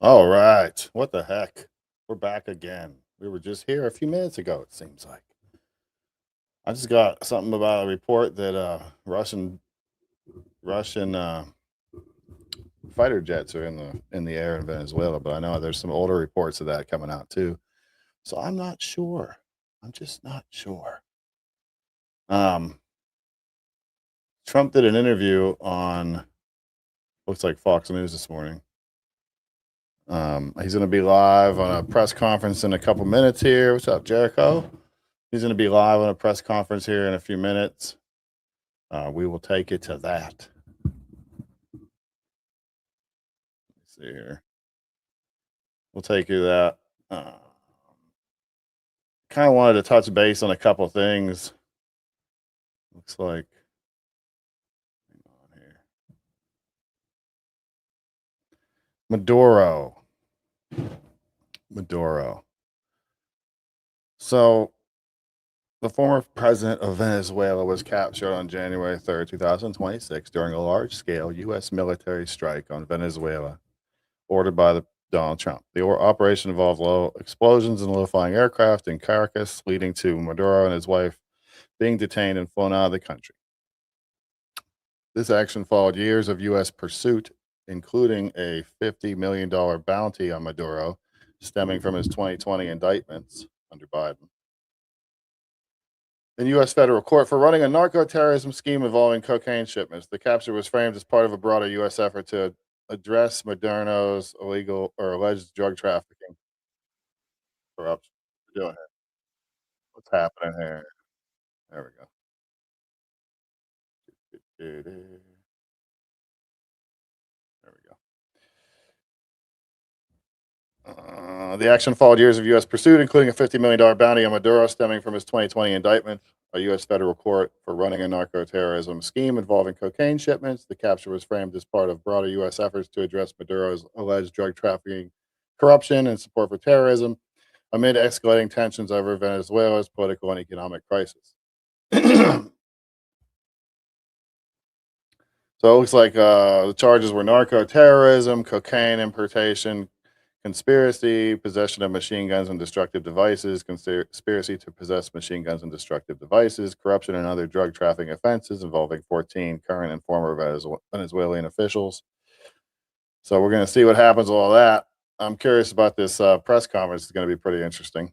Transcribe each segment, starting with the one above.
All right. What the heck? We're back again. We were just here a few minutes ago, it seems like. I just got something about a report that Russian fighter jets are in the air in Venezuela, but I know there's some older reports of that coming out too. So I'm not sure. I'm just not sure. Um, Trump did an interview on looks like Fox News this morning. He's going to be live on a press conference in a couple minutes here. What's up, Jericho? He's going to be live on a press conference here in a few minutes. We will take it to that. Let's see here. We'll take you to that. Kind of wanted to touch base on a couple things. Looks like. Hang on here. Maduro. So, the former president of Venezuela was captured on January 3rd, 2026, during a large-scale U.S. military strike on Venezuela, ordered by Donald Trump. The operation involved low explosions and low-flying aircraft in Caracas, leading to Maduro and his wife being detained and flown out of the country. This action followed years of U.S. pursuit, including a $50 million bounty on Maduro, stemming from his 2020 indictments under Biden. In U.S. federal court for running a narco-terrorism scheme involving cocaine shipments. The capture was framed as part of a broader U.S. effort to address Moderno's illegal or alleged drug trafficking corruption. Go ahead. What's happening here? There we go. There we go. The action followed years of U.S. pursuit, including a $50 million bounty on Maduro stemming from his 2020 indictment. A U.S. federal court for running a narco-terrorism scheme involving cocaine shipments. The capture was framed as part of broader U.S. efforts to address Maduro's alleged drug trafficking, corruption, and support for terrorism amid escalating tensions over Venezuela's political and economic crisis. So it looks like the charges were narco terrorism, cocaine importation, conspiracy, possession of machine guns and destructive devices, conspiracy to possess machine guns and destructive devices, corruption and other drug trafficking offenses involving 14 current and former Venezuelan officials. So we're going to see what happens with all that. I'm curious about this press conference. It's going to be pretty interesting.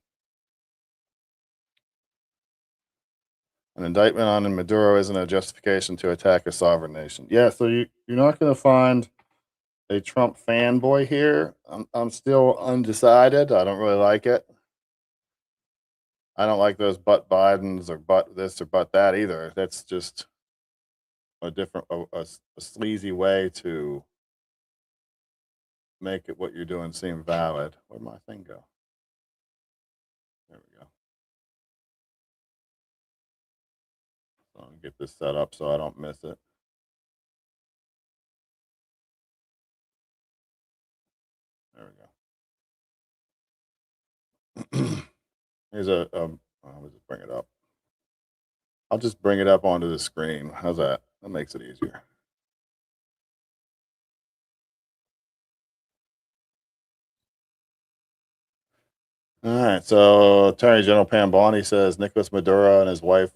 An indictment on Maduro isn't a justification to attack a sovereign nation. Yeah, so you're not going to find a Trump fanboy here. I'm still undecided. I don't really like it. I don't like those butt Bidens or butt this or butt that either. That's just a different, a sleazy way to make it what you're doing seem valid. Where'd my thing go? There we go. So I'll get this set up so I don't miss it. There we go. Here's I'll just bring it up. I'll just bring it up onto the screen. How's that? That makes it easier. All right. So Attorney General Pam Bondi says Nicolas Maduro and his wife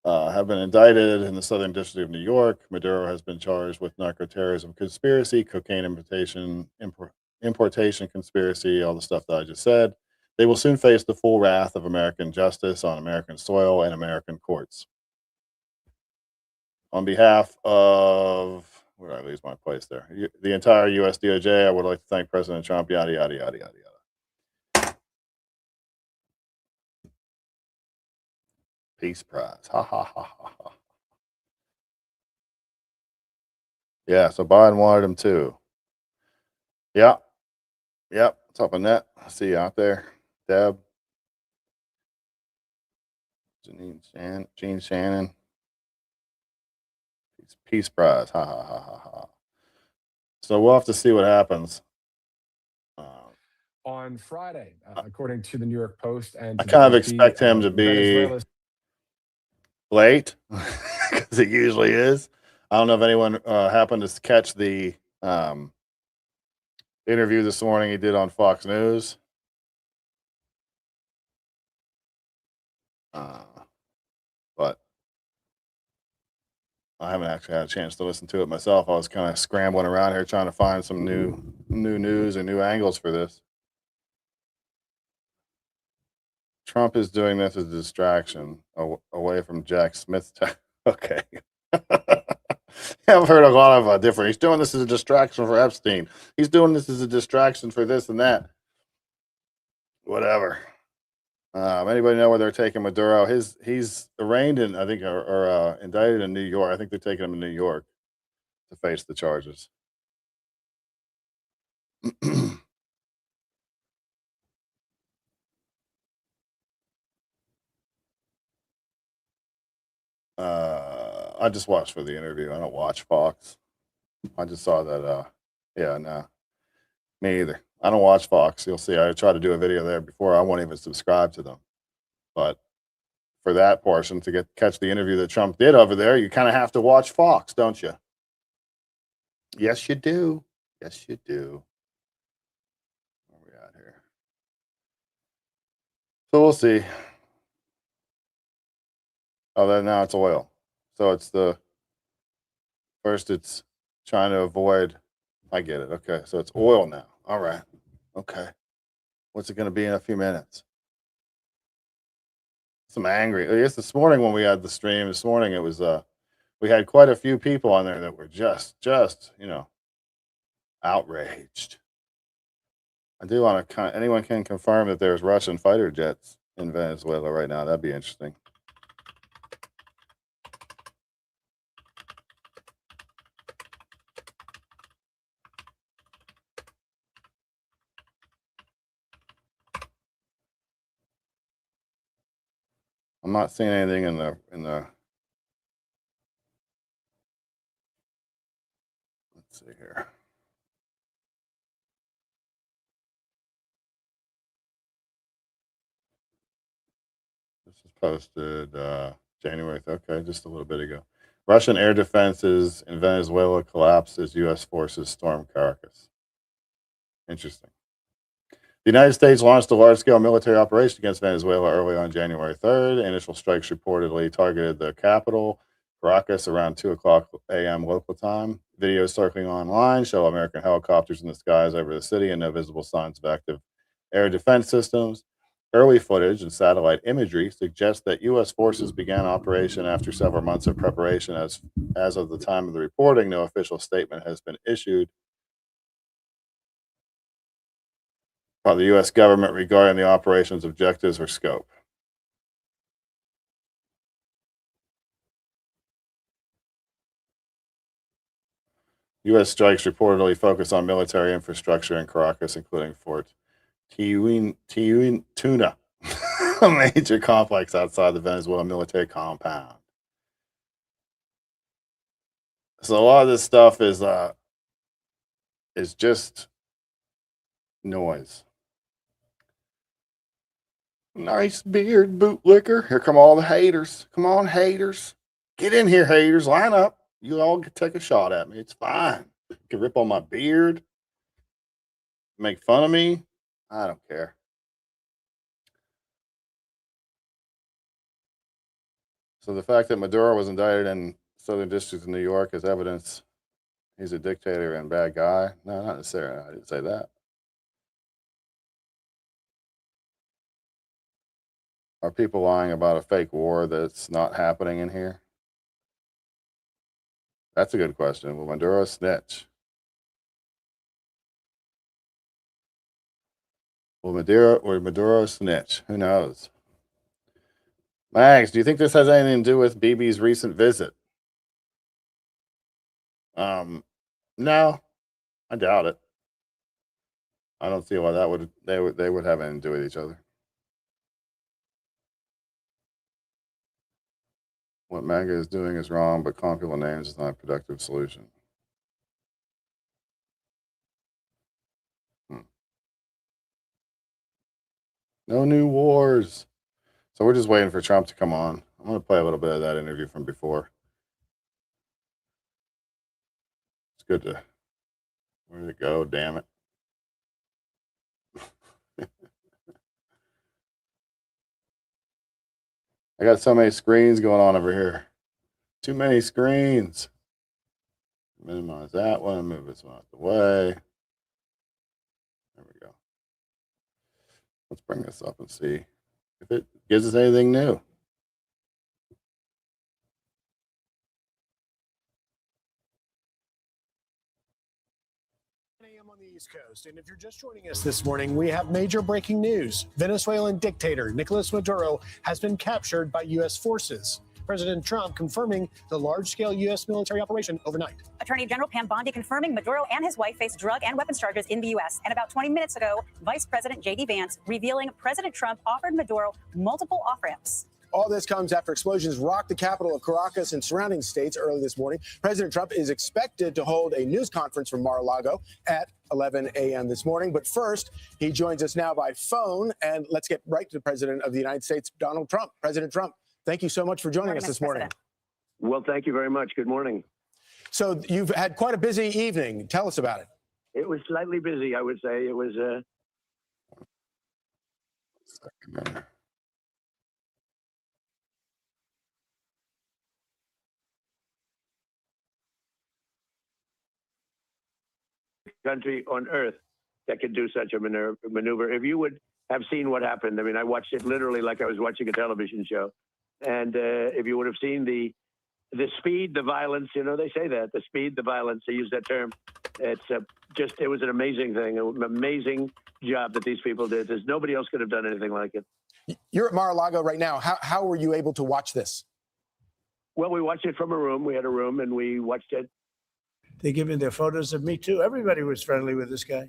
have been indicted in the Southern District of New York. Maduro has been charged with narco-terrorism conspiracy, cocaine importation conspiracy, all the stuff that I just said. They will soon face the full wrath of American justice on American soil and American courts. On behalf of, where did I lose my place there? The entire U.S. DOJ, I would like to thank President Trump, yada, yada, yada, yada, yada. Peace prize. Ha, ha, ha, ha, ha. Yeah, so Biden wanted him too. Yeah. Yep. What's up, Annette? I see you out there. Deb. Gene Shannon. Peace prize. Ha, ha, ha, ha, ha. So we'll have to see what happens. On Friday, according to the New York Post and I kind of expect him to be Venezuela's late because it usually is. I don't know if anyone happened to catch the interview this morning he did on Fox News. But I haven't actually had a chance to listen to it myself. I was kind of scrambling around here trying to find some new news and new angles for this. Trump is doing this as a distraction away from Jack Smith's. Okay. I've heard a lot of different. He's doing this as a distraction for Epstein. He's doing this as a distraction for this and that. Whatever. Anybody know where they're taking Maduro? He's arraigned in, I think, or indicted in New York. I think they're taking him to New York to face the charges. I just watched for the interview. I don't watch Fox. I just saw that. Yeah, no, me either. I don't watch Fox. You'll see. I tried to do a video there before. I won't even subscribe to them. But for that portion to catch the interview that Trump did over there, you kind of have to watch Fox, don't you? Yes, you do. Yes, you do. Where are we at here? So we'll see. Oh, then now it's oil. So it's first it's trying to avoid. I get it. Okay. So it's oil now. All right. Okay. What's it going to be in a few minutes? Some angry. I guess this morning when we had the stream, this morning it was we had quite a few people on there that were just outraged. I do want to. Anyone can confirm that there's Russian fighter jets in Venezuela right now? That'd be interesting. I'm not seeing anything in the. Let's see here. This is posted January. Okay, just a little bit ago. Russian air defenses in Venezuela collapse as U.S. forces storm Caracas. Interesting. The United States launched a large-scale military operation against Venezuela early on January 3rd. Initial strikes reportedly targeted the capital, Caracas, around 2 o'clock a.m. local time. Videos circling online show American helicopters in the skies over the city and no visible signs of active air defense systems. Early footage and satellite imagery suggest that U.S. forces began operation after several months of preparation. As of the time of the reporting, no official statement has been issued by the U.S. government regarding the operation's objectives or scope. U.S. strikes reportedly focus on military infrastructure in Caracas, including Fort Tuna, a major complex outside the Venezuela military compound. So a lot of this stuff is just noise. Nice beard, bootlicker. Here come all the haters. Come on, haters. Get in here, haters. Line up. You all can take a shot at me. It's fine. You can rip on my beard, make fun of me. I don't care. So the fact that Maduro was indicted in Southern District of New York is evidence he's a dictator and bad guy? No, not necessarily. I didn't say that. Are people lying about a fake war that's not happening in here? That's a good question. Will Maduro snitch? Will Maduro snitch? Who knows? Max, do you think this has anything to do with BB's recent visit? No, I doubt it. I don't see why they would have anything to do with each other. What MAGA is doing is wrong, but calling people names is not a productive solution. No new wars. So we're just waiting for Trump to come on. I'm going to play a little bit of that interview from before. It's good to. Where did it go? Damn it. I got so many screens going on over here. Too many screens. Minimize that one. Move this one out the way. There we go. Let's bring this up and see if it gives us anything new. On the East Coast. And if you're just joining us this morning, we have major breaking news. Venezuelan dictator Nicolas Maduro has been captured by U.S. forces. President Trump confirming the large-scale U.S. military operation overnight. Attorney General Pam Bondi confirming Maduro and his wife face drug and weapons charges in the U.S. And about 20 minutes ago, Vice President J.D. Vance revealing President Trump offered Maduro multiple off-ramps. All this comes after explosions rocked the capital of Caracas and surrounding states early this morning. President Trump is expected to hold a news conference from Mar-a-Lago at 11 a.m. this morning. But first, he joins us now by phone. And let's get right to the President of the United States, Donald Trump. President Trump, thank you so much for joining us this morning. Well, thank you very much. Good morning. So you've had quite a busy evening. Tell us about it. It was slightly busy, I would say. It was country on earth that could do such a maneuver. If you would have seen what happened, I mean, I watched it literally like I was watching a television show. And if you would have seen the speed, the violence, you know, they say that, the speed, the violence, they use that term. It's it was an amazing thing, an amazing job that these people did. There's nobody else could have done anything like it. You're at Mar-a-Lago right now. How were you able to watch this? Well, we watched it from a room. We had a room and we watched it. They give me their photos of me too. Everybody was friendly with this guy,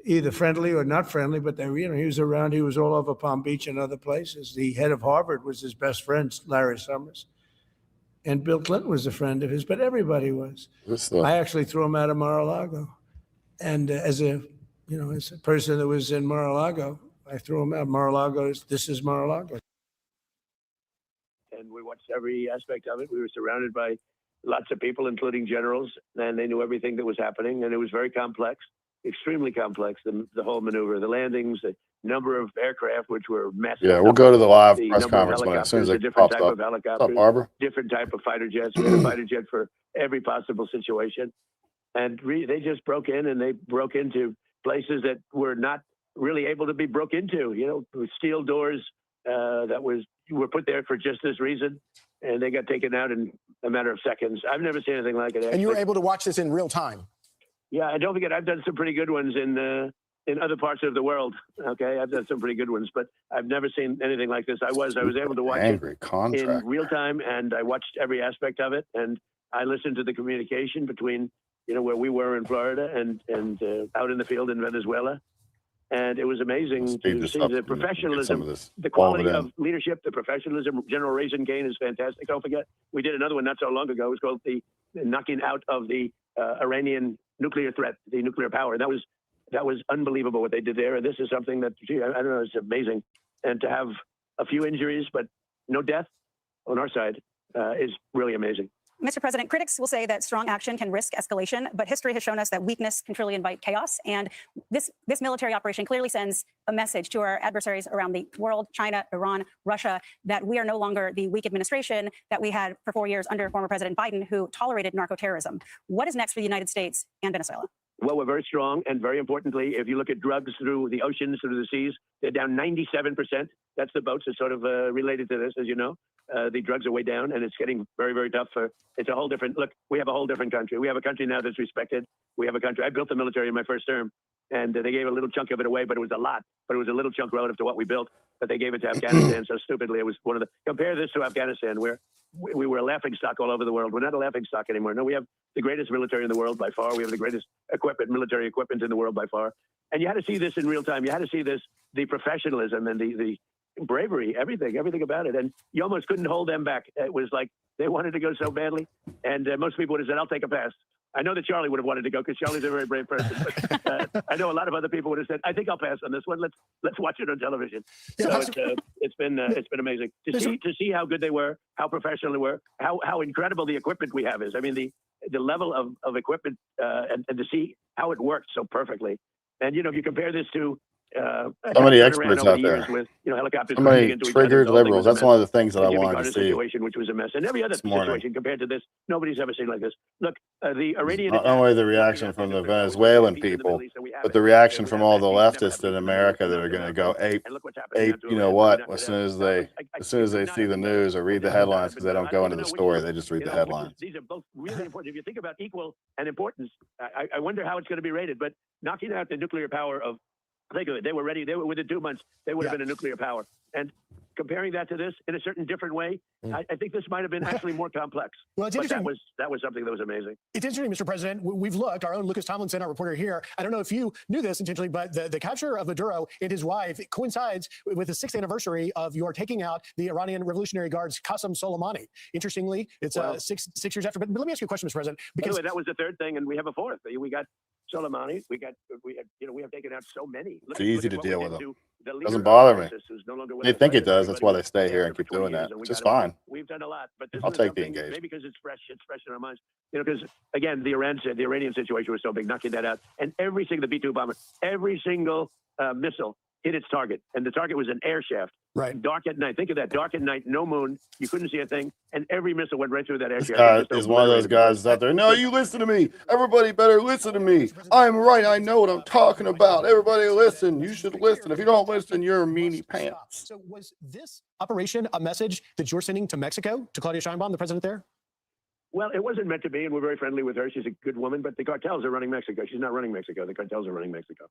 either friendly or not friendly, but he was around. He was all over Palm Beach and other places. The head of Harvard was his best friend, Larry Summers. And Bill Clinton was a friend of his, but everybody was. I actually threw him out of Mar-a-Lago. And as a person that was in Mar-a-Lago, I threw him out. Mar-a-Lago, this is Mar-a-Lago. And we watched every aspect of it. We were surrounded by lots of people, including generals, and they knew everything that was happening. And it was very complex, extremely complex, the whole maneuver, the landings, the number of aircraft, which were massive. Yeah, we'll go to the live press conference as soon as it pops up. What's up, Barbara? Different type of fighter jets. We had a fighter jet for every possible situation. And they just broke in, and they broke into places that were not really able to be broke into, with steel doors were put there for just this reason. And they got taken out in a matter of seconds. I've never seen anything like it. Actually. And you were able to watch this in real time. Yeah, and don't forget, I've done some pretty good ones in other parts of the world. Okay, I've done some pretty good ones, but I've never seen anything like this. I was able to watch it in real time, and I watched every aspect of it, and I listened to the communication between where we were in Florida and out in the field in Venezuela. And it was amazing to see the professionalism, the quality of leadership, the professionalism. General Raisin Gain is fantastic. Don't forget, we did another one not so long ago. It was called the knocking out of the Iranian nuclear threat, the nuclear power. That was unbelievable what they did there. And this is something that, I don't know, it's amazing. And to have a few injuries, but no death on our side is really amazing. Mr. President, critics will say that strong action can risk escalation, but history has shown us that weakness can truly invite chaos. And this military operation clearly sends a message to our adversaries around the world, China, Iran, Russia, that we are no longer the weak administration that we had for 4 years under former President Biden, who tolerated narco-terrorism. What is next for the United States and Venezuela? Well, we're very strong. And very importantly, if you look at drugs through the oceans, through the seas, they're down 97%. That's the boats that sort of related to this, as you know. The drugs are way down, and it's getting very, very tough. It's a whole different look. We have a whole different country. We have a country now that's respected. We have a country. I built the military in my first term, and they gave a little chunk of it away, but it was a lot. But it was a little chunk relative to what we built. But they gave it to Afghanistan so stupidly. It was one of the. Compare this to Afghanistan, where we were a laughing stock all over the world. We're not a laughing stock anymore. No, we have the greatest military in the world by far. We have the greatest military equipment in the world by far. And you had to see this in real time. You had to see this, the professionalism and the bravery, everything about it. And you almost couldn't hold them back. It was like they wanted to go so badly. And most people would have said, I'll take a pass. I know that Charlie would have wanted to go because Charlie's a very brave person. But I know a lot of other people would have said, I think I'll pass on this one. Let's watch it on television. So it's been amazing to see how good they were, how professional they were, how incredible the equipment we have is. I mean, the level of equipment and to see how it worked so perfectly. And, if you compare this to so many experts out there. With, helicopters so many triggered liberals. That's one of the things that I wanted to see. Situation, which was a mess. And every other situation compared to this, nobody's ever seen like this. Look, the Iranian... Not only the reaction from the Venezuelan people, but the reaction from all the leftists in America that are going to go ape, you know what, as soon as they see the news or read the headlines, because they don't go into the story, they just read the headlines. These are both really important. If you think about equal and importance, I wonder how it's going to be rated, but knocking out the nuclear power of... Think of it. They were ready. They were within 2 months. They would have been a nuclear power. And comparing that to this in a certain different way, I think this might have been actually more complex. Well, it's interesting. But that was something that was amazing. It's interesting, Mr. President. We've looked. Our own Lucas Tomlinson, our reporter here. I don't know if you knew this intentionally, but the capture of Maduro and his wife coincides with the 6th anniversary of your taking out the Iranian Revolutionary Guard's Qasem Soleimani. Interestingly, it's 6 years after. But let me ask you a question, Mr. President. Because anyway, that was the third thing, and we have a fourth. We got Soleimani. We have taken out so many. It's easy to deal with them. Doesn't bother me. They think it does. That's why they stay here and keep doing that. It's just fine. We've done a lot, but I'll take the engagement. Maybe because it's fresh in our minds. Because again, the Iranian situation was so big, knocking that out, and every single the B-2 bomber, every single missile hit its target, and the target was an air shaft. Right. Dark at night. Think of that. Dark at night, no moon. You couldn't see a thing, and every missile went right through that air shaft. Is one of those guys out there. No, you listen to me. Everybody better listen to me. I'm right. I know what I'm talking about. Everybody listen. You should listen. If you don't listen, you're a meanie pants. So was this operation a message that you're sending to Mexico, to Claudia Sheinbaum, the president there? Well, it wasn't meant to be, and we're very friendly with her. She's a good woman, but the cartels are running Mexico. She's not running Mexico. The cartels are running Mexico.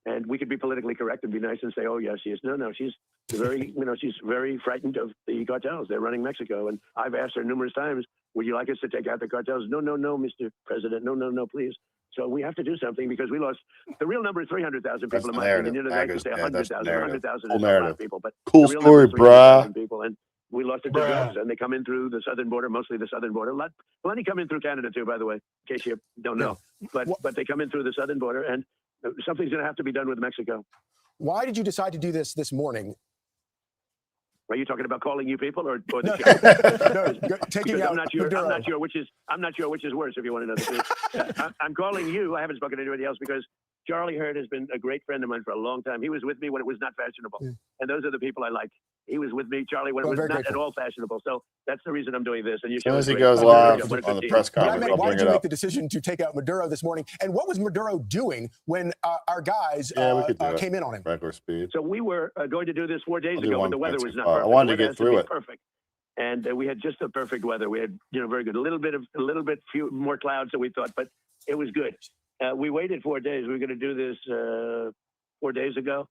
And we could be politically correct and be nice and say, oh, yeah, she is. No, she's very, she's very frightened of the cartels. They're running Mexico. And I've asked her numerous times, would you like us to take out the cartels? No, Mr. President. No, please. So we have to do something because we lost. The real number is 300,000 people in my opinion. You know, they like to say 100,000. 100,000 is a lot of people, but cool the real story, number is bruh. 300,000 people. And we lost it to drugs, and they come in through the southern border, mostly the southern border. Plenty come in through Canada too, by the way, in case you don't know. But they come in through the southern border, and something's going to have to be done with Mexico. Why did you decide to do this morning? Are you talking about calling you people or the No, show? no, taking out I'm not sure. Maduro. I'm not sure which is worse. If you want to know the truth, I'm calling you. I haven't spoken to anybody else because Charlie Hurd has been a great friend of mine for a long time. He was with me when it was not fashionable, and those are the people I like. He was with me, Charlie, when it was not at all fashionable. So that's the reason I'm doing this. And you As soon show as he great. goes live on the press But I conference, meant, I'll why bring did it you make up. the decision to take out Maduro this morning? And what was Maduro doing when our guys Yeah, we could do it. came in on him? Regular speed. So we were going to do this 4 days I'll do ago when the weather was 1.25. not perfect. I wanted The to weather get has through be it. perfect. And we had just the perfect weather. We had, very good. A little bit few more clouds than we thought, but it was good. We waited 4 days. We were going to do this 4 days ago,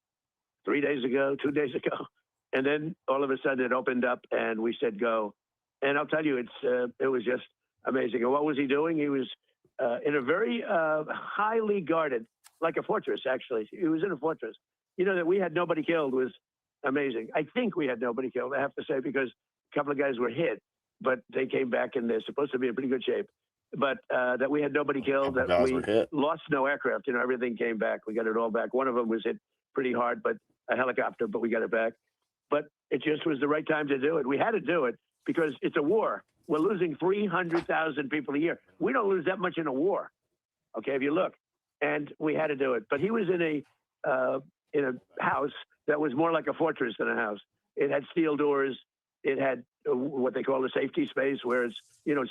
3 days ago, 2 days ago. And then all of a sudden it opened up and we said go. And I'll tell you, it was just amazing. And what was he doing? He was in a very highly guarded, like a fortress, actually. He was in a fortress. That we had nobody killed was amazing. I think we had nobody killed, I have to say, because a couple of guys were hit, but they came back and they're supposed to be in pretty good shape. But that we had nobody killed, that Guys we were hit. lost no aircraft. Everything came back. We got it all back. One of them was hit pretty hard, but a helicopter, but we got it back. But it just was the right time to do it. We had to do it because it's a war. We're losing 300,000 people a year. We don't lose that much in a war, okay, if you look. And we had to do it. But he was in a house that was more like a fortress than a house. It had steel doors. It had what they call a safety space where it's,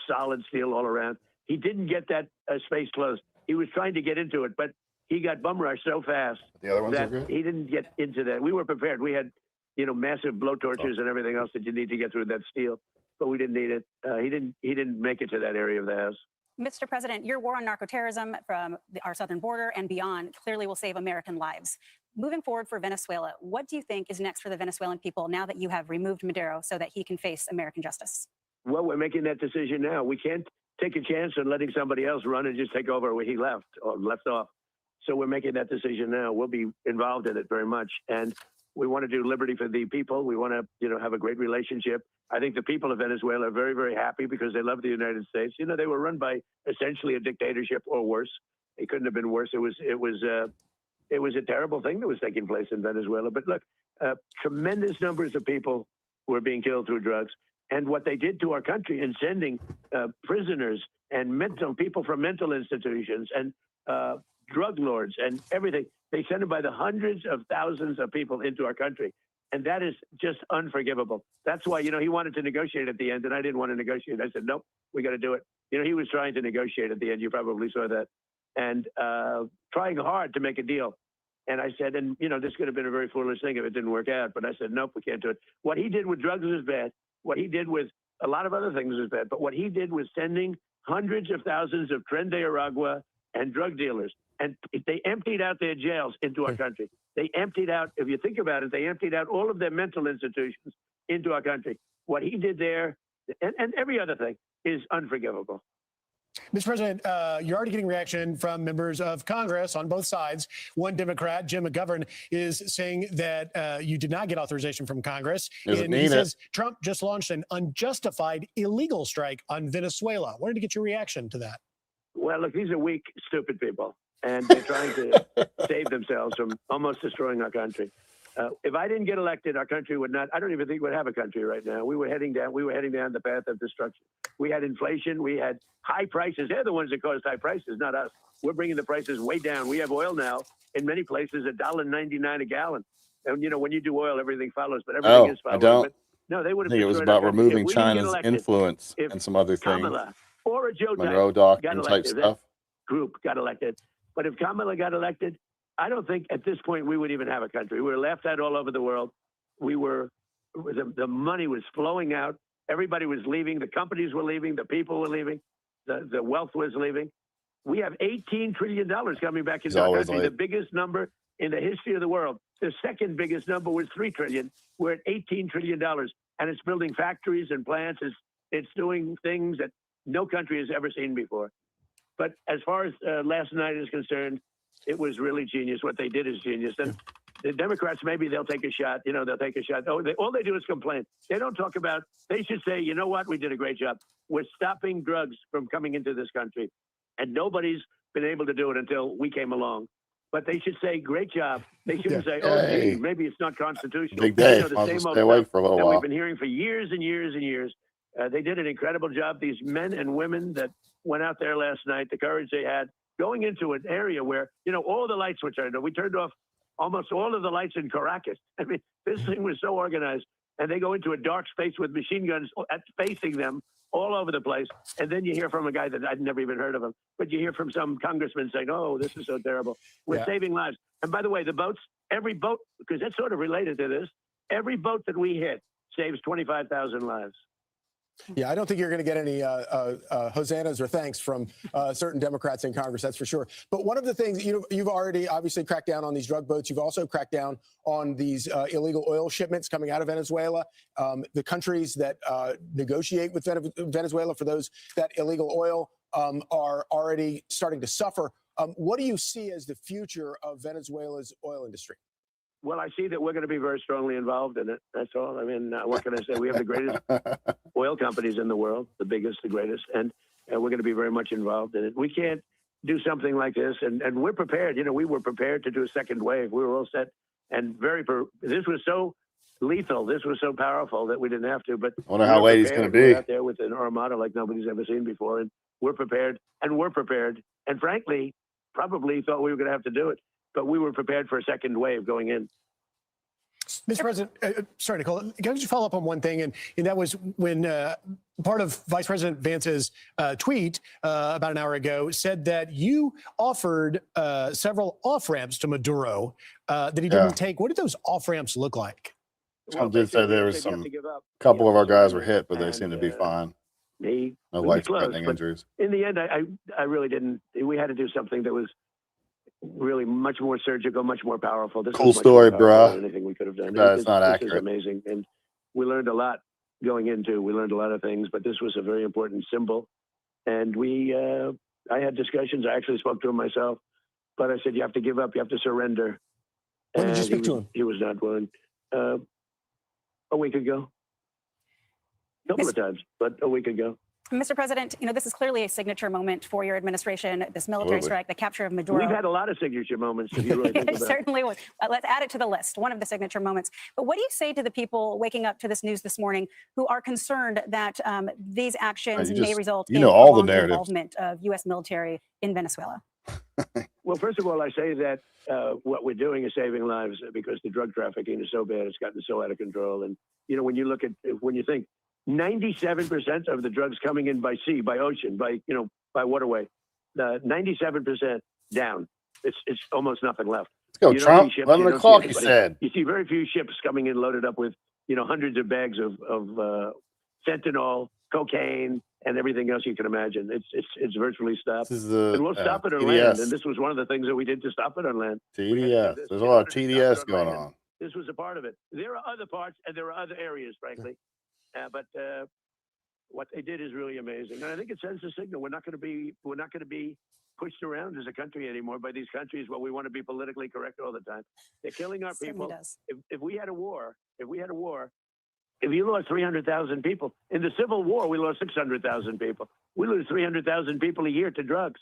solid steel all around. He didn't get that space closed. He was trying to get into it, but he got bum rushed so fast The other ones are that good. he didn't get into that. We were prepared. We had, massive blow torches and everything else that you need to get through that steel, but we didn't need it. He didn't make it to that area of the house. Mr. President, your war on narcoterrorism from our southern border and beyond clearly will save American lives. Moving forward for Venezuela, what do you think is next for the Venezuelan people now that you have removed Maduro so that he can face American justice? Well, we're making that decision now. We can't take a chance on letting somebody else run and just take over where he left or left off. So we're making that decision now. We'll be involved in it very much. And we want to do liberty for the people. We want to, have a great relationship. I think the people of Venezuela are very, very happy because they love the United States. They were run by essentially a dictatorship or worse. It couldn't have been worse. It was a terrible thing that was taking place in Venezuela. But look, tremendous numbers of people were being killed through drugs. And what they did to our country in sending prisoners and people from mental institutions and drug lords and everything, they sent them by the hundreds of thousands of people into our country. And that is just unforgivable. That's why, he wanted to negotiate at the end, and I didn't want to negotiate. I said, nope, we got to do it. He was trying to negotiate at the end. You probably saw that. And trying hard to make a deal. And I said, and, this could have been a very foolish thing if it didn't work out. But I said, nope, we can't do it. What he did with drugs was bad. What he did with a lot of other things was bad. But what he did was sending hundreds of thousands of Tren de Aragua and drug dealers. And they emptied out their jails into our country. They emptied out, if you think about it, they emptied out all of their mental institutions into our country. What he did there, and every other thing, is unforgivable. Mr. President, you're already getting reaction from members of Congress on both sides. One Democrat, Jim McGovern, is saying that you did not get authorization from Congress. And he says Trump just launched an unjustified illegal strike on Venezuela. Wanted to get your reaction to that. Well, look, these are weak, stupid people. And they're trying to save themselves from almost destroying our country. If I didn't get elected, our country would not. I don't even think we'd have a country right now. We were heading down the path of destruction. We had inflation. We had high prices. They're the ones that caused high prices, not us. We're bringing the prices way down. We have oil now in many places $1.99 a gallon. And when you do oil, everything follows. But everything is following. I don't. But no, they would have. I think it was about removing China's influence and some other things. Kamala or a Joe Monroe Doctrine type stuff. Group got elected. But if Kamala got elected, I don't think at this point we would even have a country. We were laughed at all over the world. The money was flowing out Everybody was leaving. The companies were leaving. The people were leaving. The wealth was leaving. We have $18 trillion coming back into our country, the biggest number in the history of the world. The second biggest number was $3 trillion. We're at $18 trillion, and it's building factories and plants. It's doing things that no country has ever seen before. But as far as last night is concerned, it was really genius. What they did is genius. And the Democrats, maybe they'll take a shot. You know, they'll take a shot. Oh, all they do is complain. They don't talk about, they should say, you know what, we did a great job. We're stopping drugs from coming into this country. And nobody's been able to do it until we came along. But they should say, great job. They shouldn't say, oh, gee, maybe it's not constitutional. Big day. You know, the same old stuff that we've been hearing for years and years and years. They did an incredible job. These men and women that went out there last night, the courage they had, going into an area where, you know, all the lights were turned off. We turned off almost all of the lights in Caracas. I mean, this thing was so organized. And they go into a dark space with machine guns facing them all over the place. And then you hear from a guy that I'd never even heard of him, but you hear from some congressman saying, oh, this is so terrible. We're saving lives. And by the way, the boats, every boat, because that's sort of related to this, every boat that we hit saves 25,000 lives. Yeah, I don't think you're going to get any hosannas or thanks from certain Democrats in Congress, that's for sure. But one of the things, you've already obviously cracked down on these drug boats. You've also cracked down on these illegal oil shipments coming out of Venezuela. The countries that negotiate with Venezuela for that illegal oil are already starting to suffer. What do you see as the future of Venezuela's oil industry? Well, I see that we're going to be very strongly involved in it. That's all. I mean, what can I say? We have the greatest oil companies in the world, the biggest, the greatest, and we're going to be very much involved in it. We can't do something like this, and we're prepared. You know, we were prepared to do a second wave. We were all set, and this was so lethal. This was so powerful that we didn't have to. But I wonder how late he's going to be out there with an armada like nobody's ever seen before, and we're prepared, and frankly, probably thought we were going to have to do it. But we were prepared for a second wave going in. Mr. President, sorry, Nicole, can I just follow up on one thing? And that was when part of Vice President Vance's tweet about an hour ago said that you offered several off-ramps to Maduro that he didn't take. What did those off-ramps look like? Some did say there was a couple of our guys were hit, but they seem to be fine. No life-threatening injuries. In the end, I really didn't. We had to do something that was really much more surgical, much more powerful. This cool story, bro. Anything we could have done. It's not accurate. This is amazing, and we learned a lot going into. We learned a lot of things, but this was a very important symbol. And I had discussions. I actually spoke to him myself, but I said, "You have to give up. You have to surrender." When did you speak to him? He was not willing. A week ago. A couple of times, but a week ago. Mr. President, this is clearly a signature moment for your administration, this military strike, the capture of Maduro. We've had a lot of signature moments, if you really think about it. It certainly was. Let's add it to the list, one of the signature moments. But what do you say to the people waking up to this news this morning who are concerned that these actions may result in all the involvement of U.S. military in Venezuela? Well, first of all, I say that what we're doing is saving lives because the drug trafficking is so bad. It's gotten so out of control. And, when you think 97% of the drugs coming in by sea, by ocean, by waterway, 97% down. It's almost nothing left. Let's go, Trump. 11 o'clock, he said. You see very few ships coming in loaded up with, hundreds of bags of fentanyl, cocaine, and everything else you can imagine. It's virtually stopped. And we'll stop it on land. And this was one of the things that we did to stop it on land. TDS. There's a lot of TDS going on. This was a part of it. There are other parts, and there are other areas, frankly. But what they did is really amazing, and I think it sends a signal. We're not going to be pushed around as a country anymore by these countries where we want to be politically correct all the time. They're killing our people. If we had a war, if you lost 300,000 people in the Civil War, we lost 600,000 people. We lose 300,000 people a year to drugs,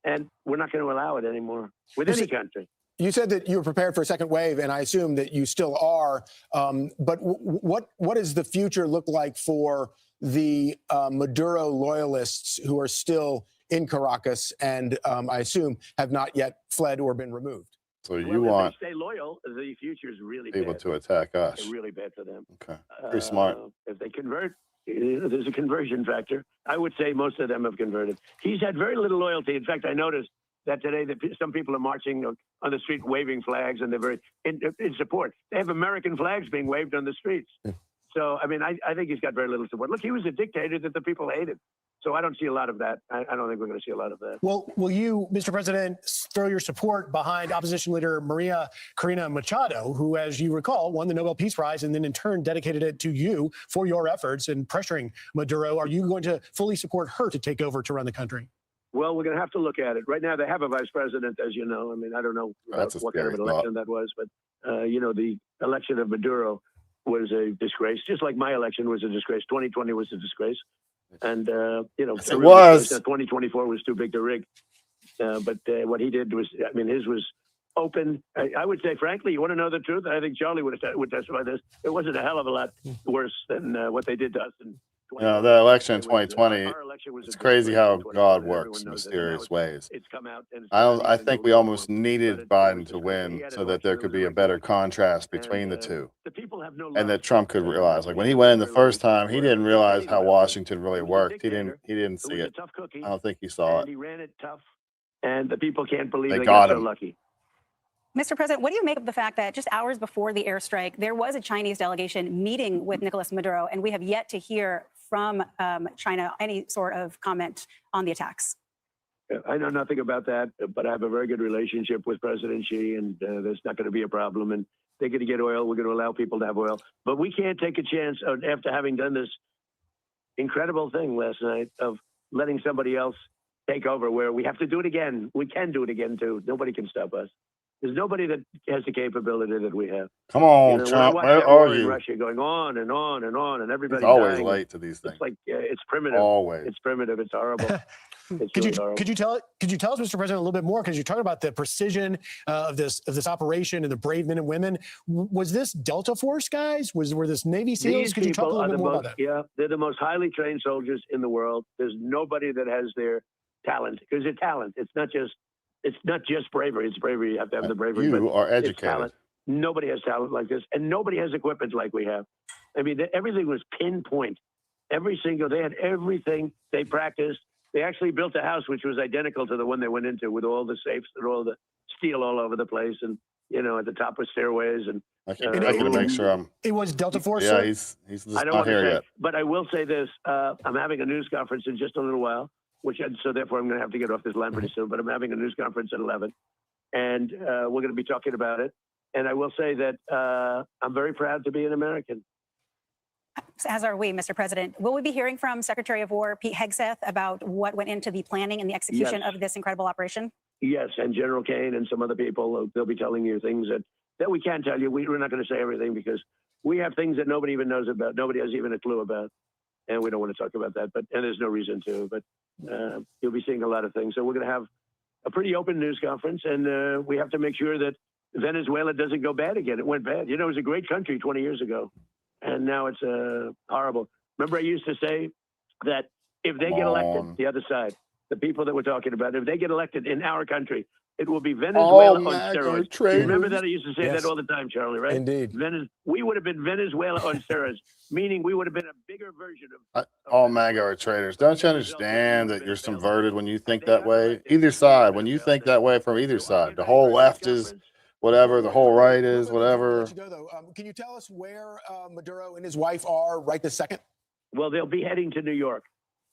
and we're not going to allow it anymore with any country. You said that you were prepared for a second wave, and I assume that you still are. But what does the future look like for the Maduro loyalists who are still in Caracas and I assume have not yet fled or been removed? So you want if they stay loyal, the future is really able bad. to attack us. It's really bad for them. Okay, pretty smart. If they convert, there's a conversion factor. I would say most of them have converted. He's had very little loyalty. In fact, I noticed that today some people are marching on the street waving flags, and they're very in support. They have American flags being waved on the streets. So, I mean, I think he's got very little support. Look, he was a dictator that the people hated. So I don't see a lot of that. I don't think we're going to see a lot of that. Well, will you, Mr. President, throw your support behind opposition leader Maria Corina Machado, who, as you recall, won the Nobel Peace Prize and then in turn dedicated it to you for your efforts in pressuring Maduro? Are you going to fully support her to take over to run the country? Well, we're going to have to look at it. Right now, they have a vice president, as you know. I mean, I don't know what kind of an election that was, but, you know, the election of Maduro was a disgrace, just like my election was a disgrace. 2020 was a disgrace. And, you know, it was. 2024 was too big to rig. But what he did was, I mean, his was open. I would say, frankly, you want to know the truth? I think Charlie would testify this. It wasn't a hell of a lot worse than what they did to us in the election in 2020, our election was it's crazy how God works in mysterious ways. It's come out. And I think we almost needed Biden to win so that there could be a better contrast between the two. The people have no love. And that Trump could realize, like when he went in the first time, he didn't realize how Washington really worked. He didn't see it. I don't think he saw it. He ran it tough, and the people can't believe They they got got so him. lucky. Mr. President, what do you make of the fact that just hours before the airstrike, there was a Chinese delegation meeting with Nicolas Maduro, and we have yet to hear from China any sort of comment on the attacks? I know nothing about that, but I have a very good relationship with President Xi, and there's not going to be a problem. And they're going to get oil. We're going to allow people to have oil. But we can't take a chance after having done this incredible thing last night of letting somebody else take over, where we have to do it again. We can do it again, too. Nobody can stop us. There's nobody that has the capability that we have. Come on, You know, Trump, when I watch where that war are in you? Russia going on and on and on, and everybody's He's always dying. late to these things. It's like it's primitive. Always. It's primitive. It's horrible. It's Could really horrible. you tell us, Mr. President, a little bit more? Because you're talking about the precision of this operation and the brave men and women. Was this Delta Force guys? Were this Navy SEALs? These Could you talk a people little are bit the more most, about that? yeah, they're the most highly trained soldiers in the world. There's nobody that has their talent, because it's talent. It's not just bravery. It's bravery. You have to have the bravery. You but are it's educated. talent. Nobody has talent like this, and nobody has equipment like we have. I mean, everything was pinpoint. They had everything. They practiced. They actually built a house which was identical to the one they went into, with all the safes and all the steel all over the place, and you know, at the top was stairways. And I keep checking to make sure It was Delta Force. Yeah, sir? he's just I don't not want to here say, yet. but I will say this: I'm having a news conference in just a little while, so therefore I'm going to have to get off this line pretty soon. But I'm having a news conference at 11, and we're going to be talking about it. And I will say that I'm very proud to be an American. As are we, Mr. President. Will we be hearing from Secretary of War Pete Hegseth about what went into the planning and the execution Yes. of this incredible operation? Yes, and General Kane and some other people, they'll be telling you things that we can't tell you. We're not going to say everything, because we have things that nobody even knows about. Nobody has even a clue about. And we don't want to talk about that, and there's no reason to. But you'll be seeing a lot of things. So we're going to have a pretty open news conference, and we have to make sure that Venezuela doesn't go bad again. It went bad. You know, it was a great country 20 years ago, and now it's horrible. Remember, I used to say that if they get elected, the other side, the people that we're talking about, if they get elected in our country, it will be Venezuela on steroids. You remember that? I used to say that all the time, Charlie, right? Indeed. We would have been Venezuela on steroids, meaning we would have been a bigger version of All MAGA are traitors. Don't you understand that you're subverted when you think that way? Either side, when you think that way from either side, the whole left is whatever, the whole right is whatever. Can you tell us where Maduro and his wife are right this second? Well, they'll be heading to New York.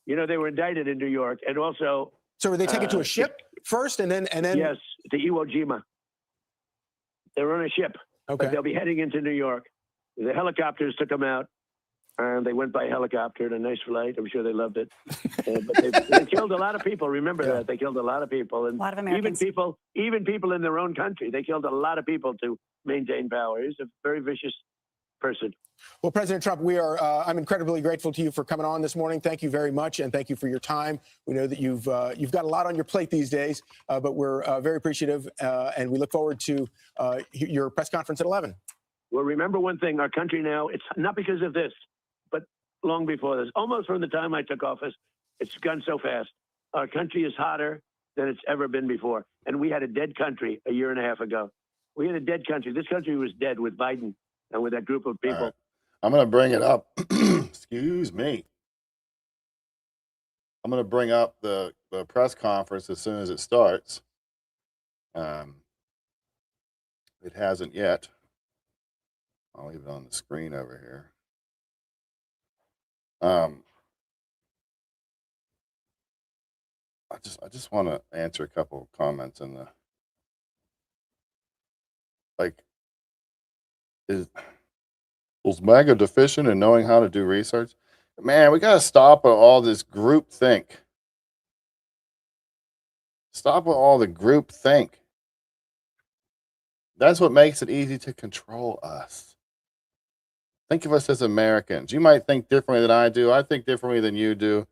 You know, they were indicted in New York, and also. So are they taken to a ship first, and then? Yes, to Iwo Jima. They're on a ship, but they'll be heading into New York. The helicopters took them out, and they went by helicopter in a nice flight. I'm sure they loved it. But they killed a lot of people. Remember that they killed a lot of people, and A lot of Americans. even people in their own country. They killed a lot of people to maintain power. He's a very vicious person. Well, President Trump, I'm incredibly grateful to you for coming on this morning. Thank you very much, and thank you for your time. We know that you've got a lot on your plate these days, but we're very appreciative, and we look forward to your press conference at 11. Well, remember one thing: our country now, it's not because of this, but long before this, almost from the time I took office, it's gone so fast. Our country is hotter than it's ever been before, and we had a dead country a year and a half ago. We had a dead country. This country was dead with Biden and with that group of people. Right. I'm going to bring it up. Excuse me. I'm going to bring up the press conference as soon as it starts. It hasn't yet. I'll leave it on the screen over here. I just want to answer a couple of comments in the like was MAGA deficient in knowing how to do research? Man, we got to stop all this group think. Stop with all the group think. That's what makes it easy to control us. Think of us as Americans. You might think differently than I do. I think differently than you do.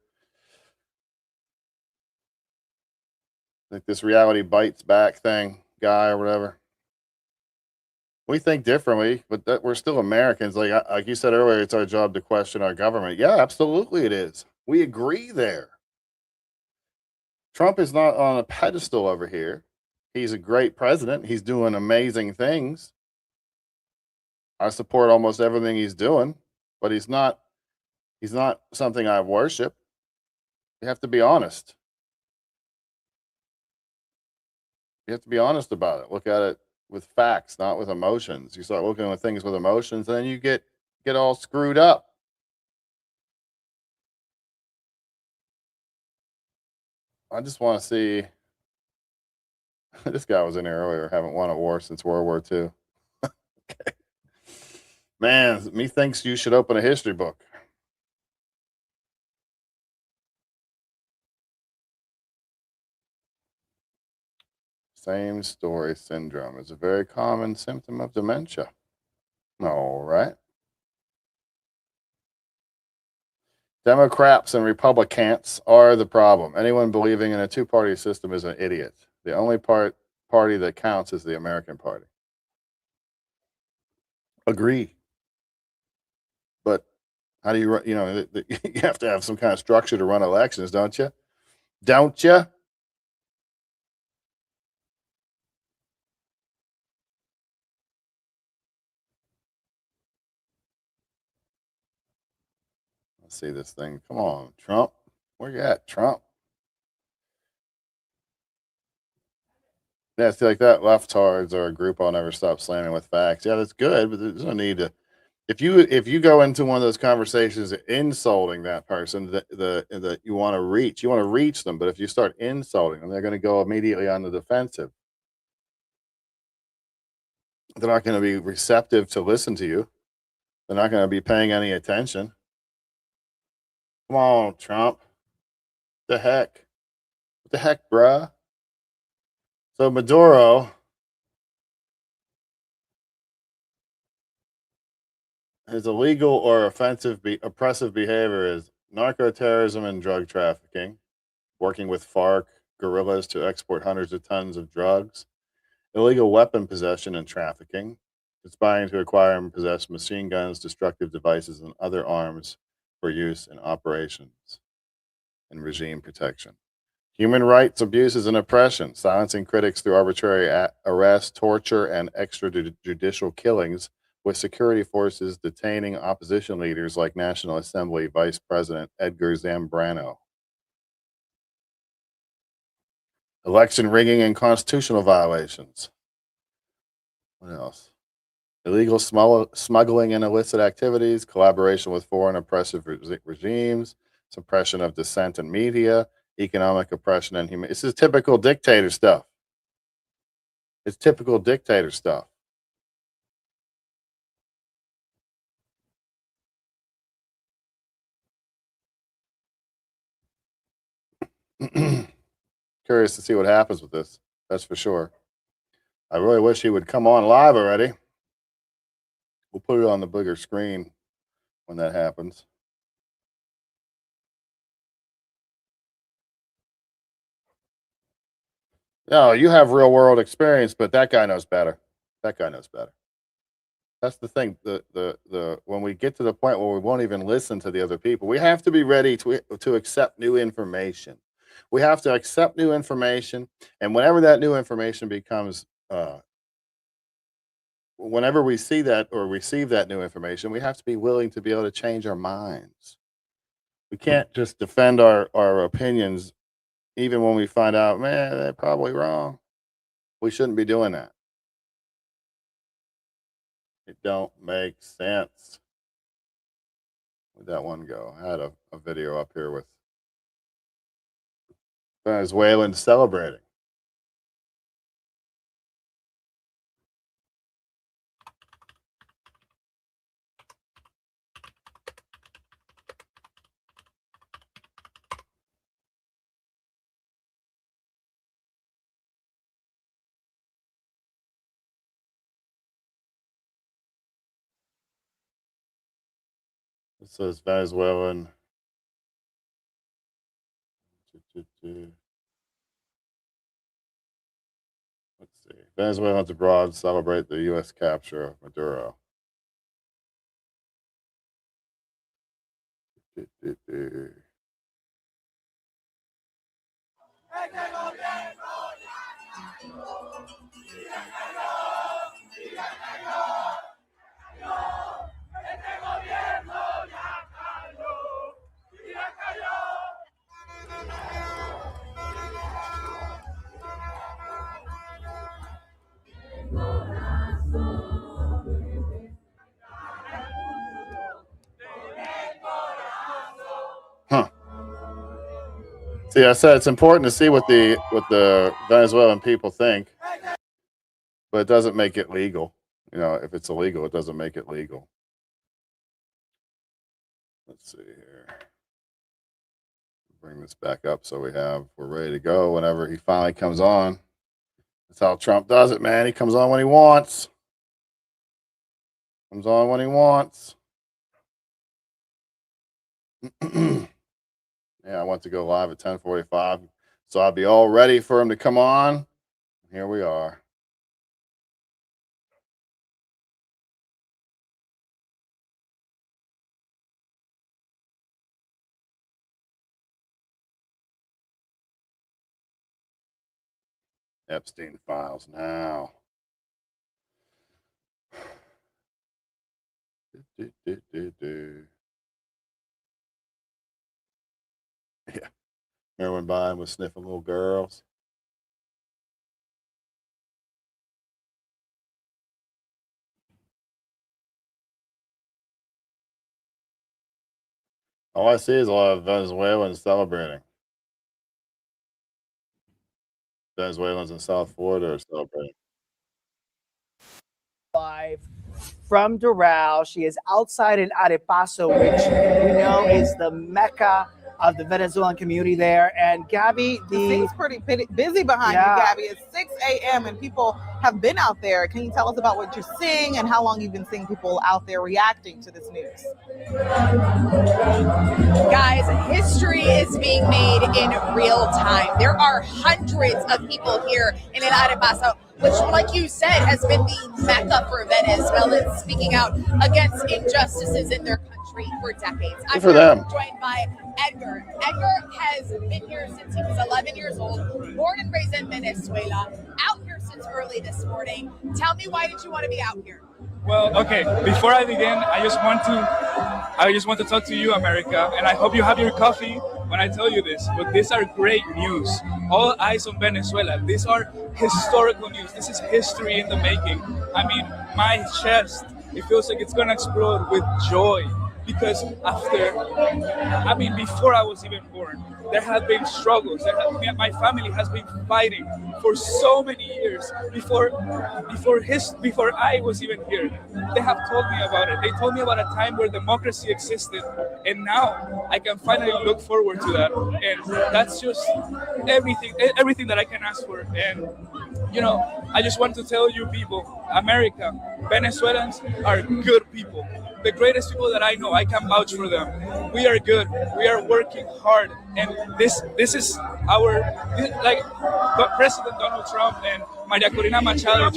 Like this reality bites back thing guy or whatever. We think differently, but we're still Americans. Like you said earlier, it's our job to question our government. Yeah, absolutely it is. We agree there. Trump is not on a pedestal over here. He's a great president. He's doing amazing things. I support almost everything he's doing, but he's not something I worship. You have to be honest. You have to be honest about it. Look at it with facts, not with emotions. You start looking at things with emotions, and then you get all screwed up. I just want to see. This guy was in here earlier. Haven't won a war since World War II. Okay. Man, me thinks you should open a history book. Same story syndrome is a very common symptom of dementia. All right. Democrats and Republicans are the problem. Anyone believing in a two-party system is an idiot. The only party that counts is the American party. Agree. But how do you, you have to have some kind of structure to run elections, don't you? Don't you? Let's see this thing. Come on, Trump. Where you at, Trump? Yeah, see, like that leftards are a group I'll never stop slamming with facts. Yeah, that's good, but there's no need to. If you go into one of those conversations insulting that person that you want to reach them, but if you start insulting them, they're going to go immediately on the defensive. They're not going to be receptive to listen to you. They're not going to be paying any attention. Come on, Trump. What the heck, bruh? So Maduro, his illegal or oppressive behavior is narco-terrorism and drug trafficking, working with FARC guerrillas to export hundreds of tons of drugs, illegal weapon possession and trafficking, conspiring to acquire and possess machine guns, destructive devices, and other arms for use in operations and regime protection. Human rights abuses and oppression, silencing critics through arbitrary arrest, torture, and extrajudicial killings, with security forces detaining opposition leaders like National Assembly Vice President Edgar Zambrano. Election rigging and constitutional violations. What else? Illegal smuggling and illicit activities, collaboration with foreign oppressive regimes, suppression of dissent and media, economic oppression and this is typical dictator stuff. It's typical dictator stuff. Curious to see what happens with this. That's for sure. I really wish he would come on live already. We'll put it on the bigger screen when that happens. No, you have real world experience, but that guy knows better. That guy knows better. That's the thing. The when we get to the point where we won't even listen to the other people, we have to be ready to accept new information. We have to accept new information, and whenever that new information becomes, whenever we see that or receive that new information, we have to be willing to be able to change our minds. We can't just defend our opinions, even when we find out, man, they're probably wrong. We shouldn't be doing that. It don't make sense. Where'd that one go? I had a video up here with Venezuelans celebrating. It says Venezuelan. Let's see. Venezuelans abroad celebrate the U.S. capture of Maduro. Huh. See, I said it's important to see what the Venezuelan people think, but it doesn't make it legal. You know, if it's illegal, it doesn't make it legal. Let's see here. Bring this back up so we're ready to go whenever he finally comes on. That's how Trump does it, man. He comes on when he wants. Comes on when he wants. Yeah, I want to go live at 10:45, so I'll be all ready for him to come on. Here we are. Epstein files now. Yeah. Remember when Biden was sniffing little girls? All I see is a lot of Venezuelans celebrating. Venezuelans in South Florida are celebrating. Live from Doral. She is outside in Arepaso, which we know is the mecca of the Venezuelan community there. And Gabby, thing's pretty busy behind you, Gabby. It's 6 a.m. and people have been out there. Can you tell us about what you're seeing and how long you've been seeing people out there reacting to this news? Guys, history is being made in real time. There are hundreds of people here in Arepaso, which, like you said, has been the mecca for Venezuelans speaking out against injustices in their country for decades. I'm joined by Edgar. Edgar has been here since he was 11 years old, born and raised in Venezuela, out here since early this morning. Tell me, why did you want to be out here? Well, okay, before I begin, I just want to talk to you, America, and I hope you have your coffee when I tell you this, but these are great news. All eyes on Venezuela. These are historical news. This is history in the making. I mean, my chest, it feels like it's gonna explode with joy, because before I was even born, there have been struggles. My family has been fighting for so many years before I was even here. They have told me about it. They told me about a time where democracy existed, and now I can finally look forward to that. And that's just everything that I can ask for. And you know, I just want to tell you people, America, Venezuelans are good people. The greatest people that I know, I can vouch for them. We are good. We are working hard, and this is President Donald Trump and Maria Corina Machado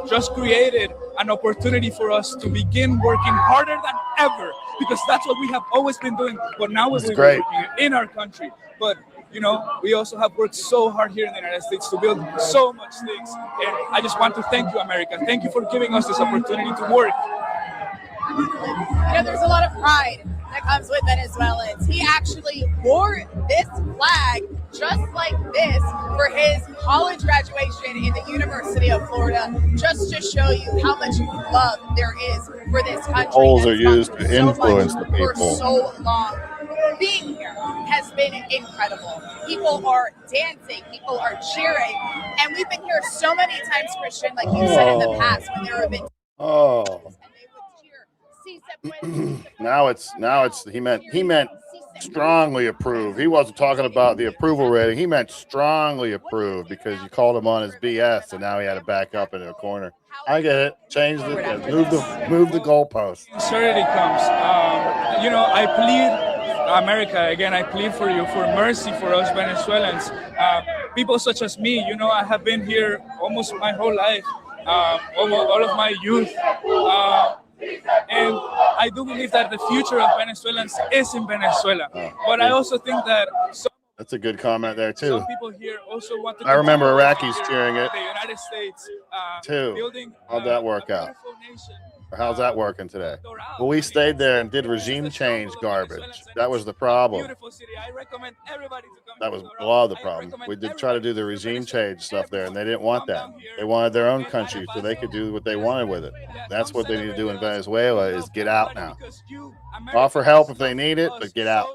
just created an opportunity for us to begin working harder than ever, because that's what we have always been doing. But now we're working in our country. But you know, we also have worked so hard here in the United States to build so much things. And I just want to thank you, America. Thank you for giving us this opportunity to work. You know, there's a lot of pride that comes with Venezuelans. He actually wore this flag just like this for his college graduation in the University of Florida, just to show you how much love there is for this country. Polls are that's gone used through to so influence much the people. for so long. Being here has been incredible. People are dancing, people are cheering, and we've been here so many times, Christian, like you said in the past, when there have been now it's he meant strongly approve. He wasn't talking about the approval rating. He meant strongly approve because you called him on his BS, and now he had to back up into a corner. I get it. Change the move the goalpost. Absurdity comes. You know, I plead America again. I plead for you for mercy for us Venezuelans, people such as me. You know, I have been here almost my whole life, almost all of my youth. And I do believe that the future of Venezuelans is in Venezuela. But I also think that that's a good comment there too. Some people here also want to. I remember Iraqis cheering it. The United States too. Building, how'd that work out? Or how's that working today? Well, we stayed there and did regime change garbage. That was the problem. Beautiful city. I recommend everybody to come. That was a lot of the problem. We did try to do the regime change stuff there, and they didn't want that. They wanted their own country so they could do what they wanted with it. That's what they need to do in Venezuela is get out now. Offer help if they need it, but get out.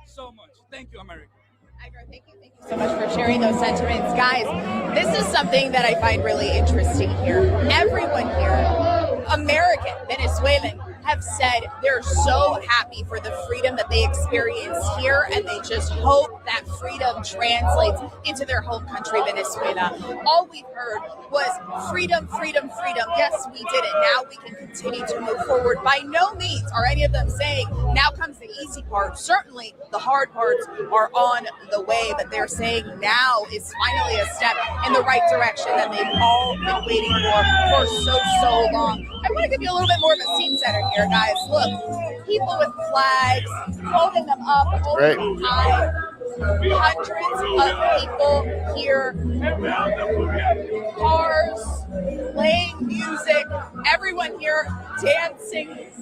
So much. Thank you, America. Thank you so much for sharing those sentiments. Guys, this is something that I find really interesting here. Everyone here, American, Venezuelan, have said they're so happy for the freedom that they experience here, and they just hope that freedom translates into their home country, Venezuela. All we've heard was freedom, freedom, freedom. Yes, we did it. Now we can continue to move forward. By no means are any of them saying now comes the easy part. Certainly the hard parts are on the way, but they're saying now is finally a step in the right direction that they've all been waiting for so long. I want to give you a little bit more of a scene setter here, guys. Look, people with flags, holding them up, holding them high. Hundreds of people here, cars, playing music, everyone here dancing.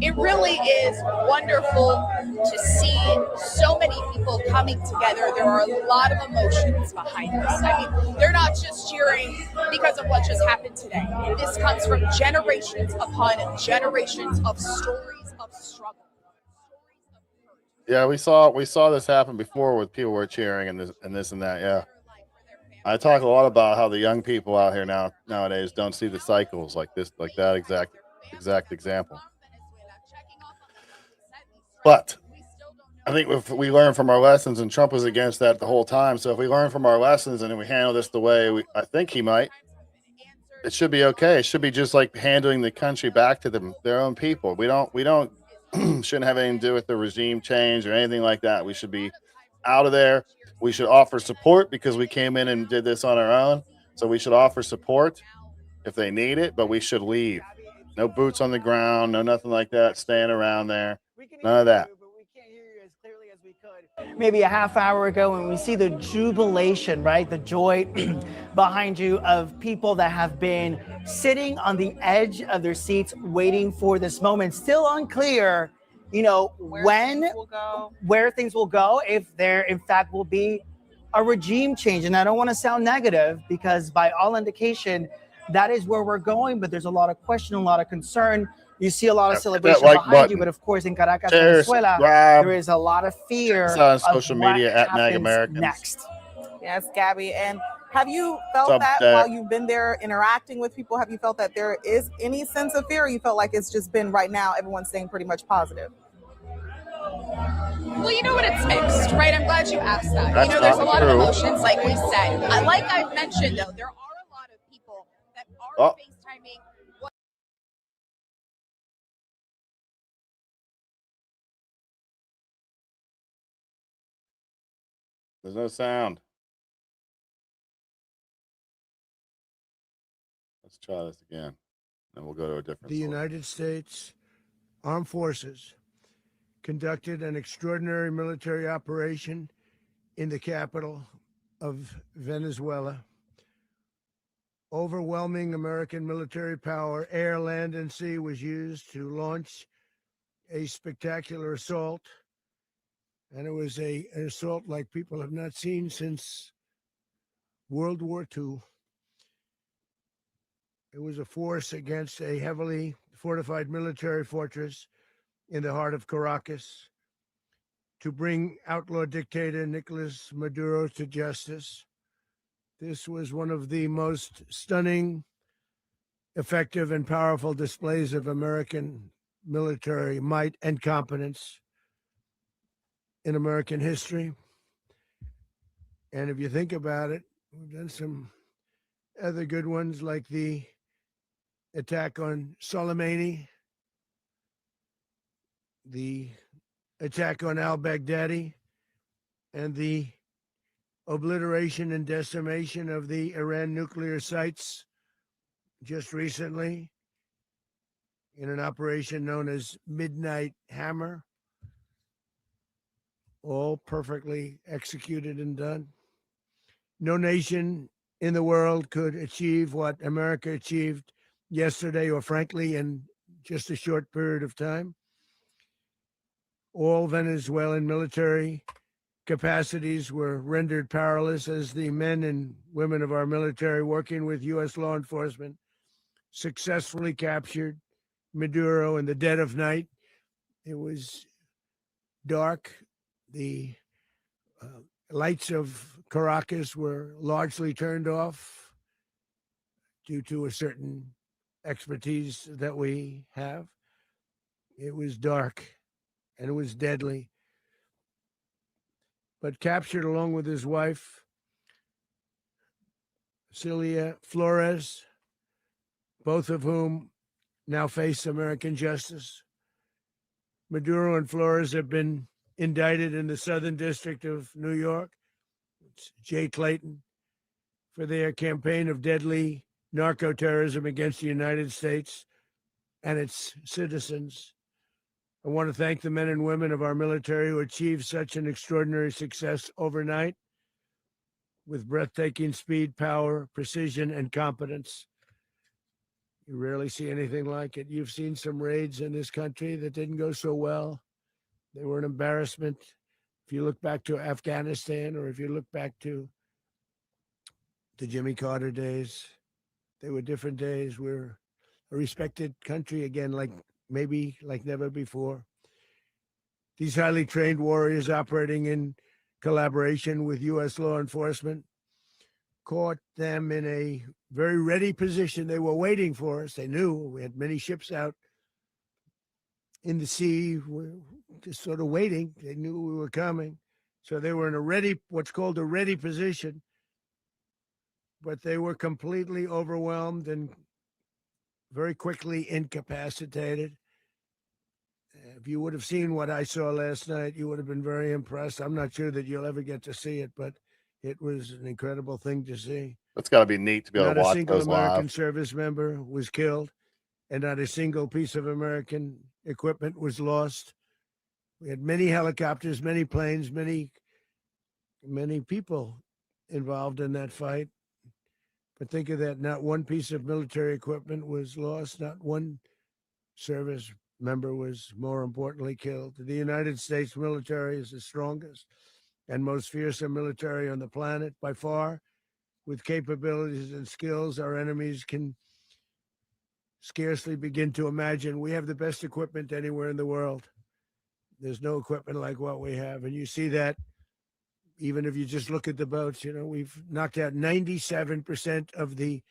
It really is wonderful to see so many people coming together. There are a lot of emotions behind this. I mean, they're not just cheering because of what just happened today. This comes from generations upon generations of stories of struggle. Yeah, we saw this happen before with people were cheering and this and that. Yeah, I talk a lot about how the young people out here nowadays don't see the cycles like this, like that exact example. But I think if we learn from our lessons, and Trump was against that the whole time. So if we learn from our lessons and we handle this the way I think he might, it should be okay. It should be just like handling the country back to their own people. We don't shouldn't have anything to do with the regime change or anything like that. We should be out of there. We should offer support because we came in and did this on our own. So we should offer support if they need it, but we should leave. No boots on the ground, no nothing like that, staying around there. None of that. Maybe a half hour ago, when we see the jubilation, right? The joy behind you of people that have been sitting on the edge of their seats waiting for this moment. Still unclear, where things will go, if there in fact will be a regime change. And I don't want to sound negative because by all indication, that is where we're going, but there's a lot of question, a lot of concern. You see a lot of celebration behind you, but of course in Caracas, Venezuela, there is a lot of fear on social media at MagAmericans next. Yes, Gabby. And have you felt that while you've been there interacting with people? Have you felt that there is any sense of fear? Or you felt like it's just been right now, everyone's staying pretty much positive? Well, you know what? It's mixed, right? I'm glad you asked that. There's a lot of emotions, like we said. Like I've mentioned, though, there are a lot of people that are FaceTiming. There's no sound. Let's try this again. Then we'll go to a different. The United States Armed Forces conducted an extraordinary military operation in the capital of Venezuela. Overwhelming American military power, air, land, and sea, was used to launch a spectacular assault. And it was an assault like people have not seen since World War II. It was a force against a heavily fortified military fortress in the heart of Caracas to bring outlaw dictator Nicolas Maduro to justice. This was one of the most stunning, effective, and powerful displays of American military might and competence in American history. And if you think about it, we've done some other good ones like the attack on Soleimani, the attack on al-Baghdadi, and the obliteration and decimation of the Iran nuclear sites just recently in an operation known as Midnight Hammer, all perfectly executed and done. No nation in the world could achieve what America achieved yesterday, or frankly, in just a short period of time. All Venezuelan military capacities were rendered powerless as the men and women of our military, working with U.S. law enforcement, successfully captured Maduro in the dead of night. It was dark. The lights of Caracas were largely turned off due to a certain expertise that we have. It was dark and it was deadly. But captured along with his wife, Celia Flores, both of whom now face American justice. Maduro and Flores have been indicted in the Southern District of New York, Jay Clayton, for their campaign of deadly narco-terrorism against the United States and its citizens. I want to thank the men and women of our military who achieved such an extraordinary success overnight with breathtaking speed, power, precision, and competence. You rarely see anything like it. You've seen some raids in this country that didn't go so well. They were an embarrassment. If you look back to Afghanistan, or if you look back to the Jimmy Carter days, they were different days. We're a respected country again, like never before. These highly trained warriors operating in collaboration with U.S. law enforcement caught them in a very ready position. They were waiting for us. They knew we had many ships out in the sea, just sort of waiting. They knew we were coming. So they were in a ready, what's called a ready position, but they were completely overwhelmed and very quickly incapacitated. If you would have seen what I saw last night, you would have been very impressed. I'm not sure that you'll ever get to see it, but it was an incredible thing to see. That's got to be neat to be able Not to a watch single those American live. service member was killed, and not a single piece of American equipment was lost. We had many helicopters, many planes, many people involved in that fight. But think of that, not one piece of military equipment was lost, not one service member was, more importantly, killed. The United States military is the strongest and most fearsome military on the planet by far, with capabilities and skills our enemies can scarcely begin to imagine. We have the best equipment anywhere in the world. There's no equipment like what we have. And you see that even if you just look at the boats. We've knocked out 97% of the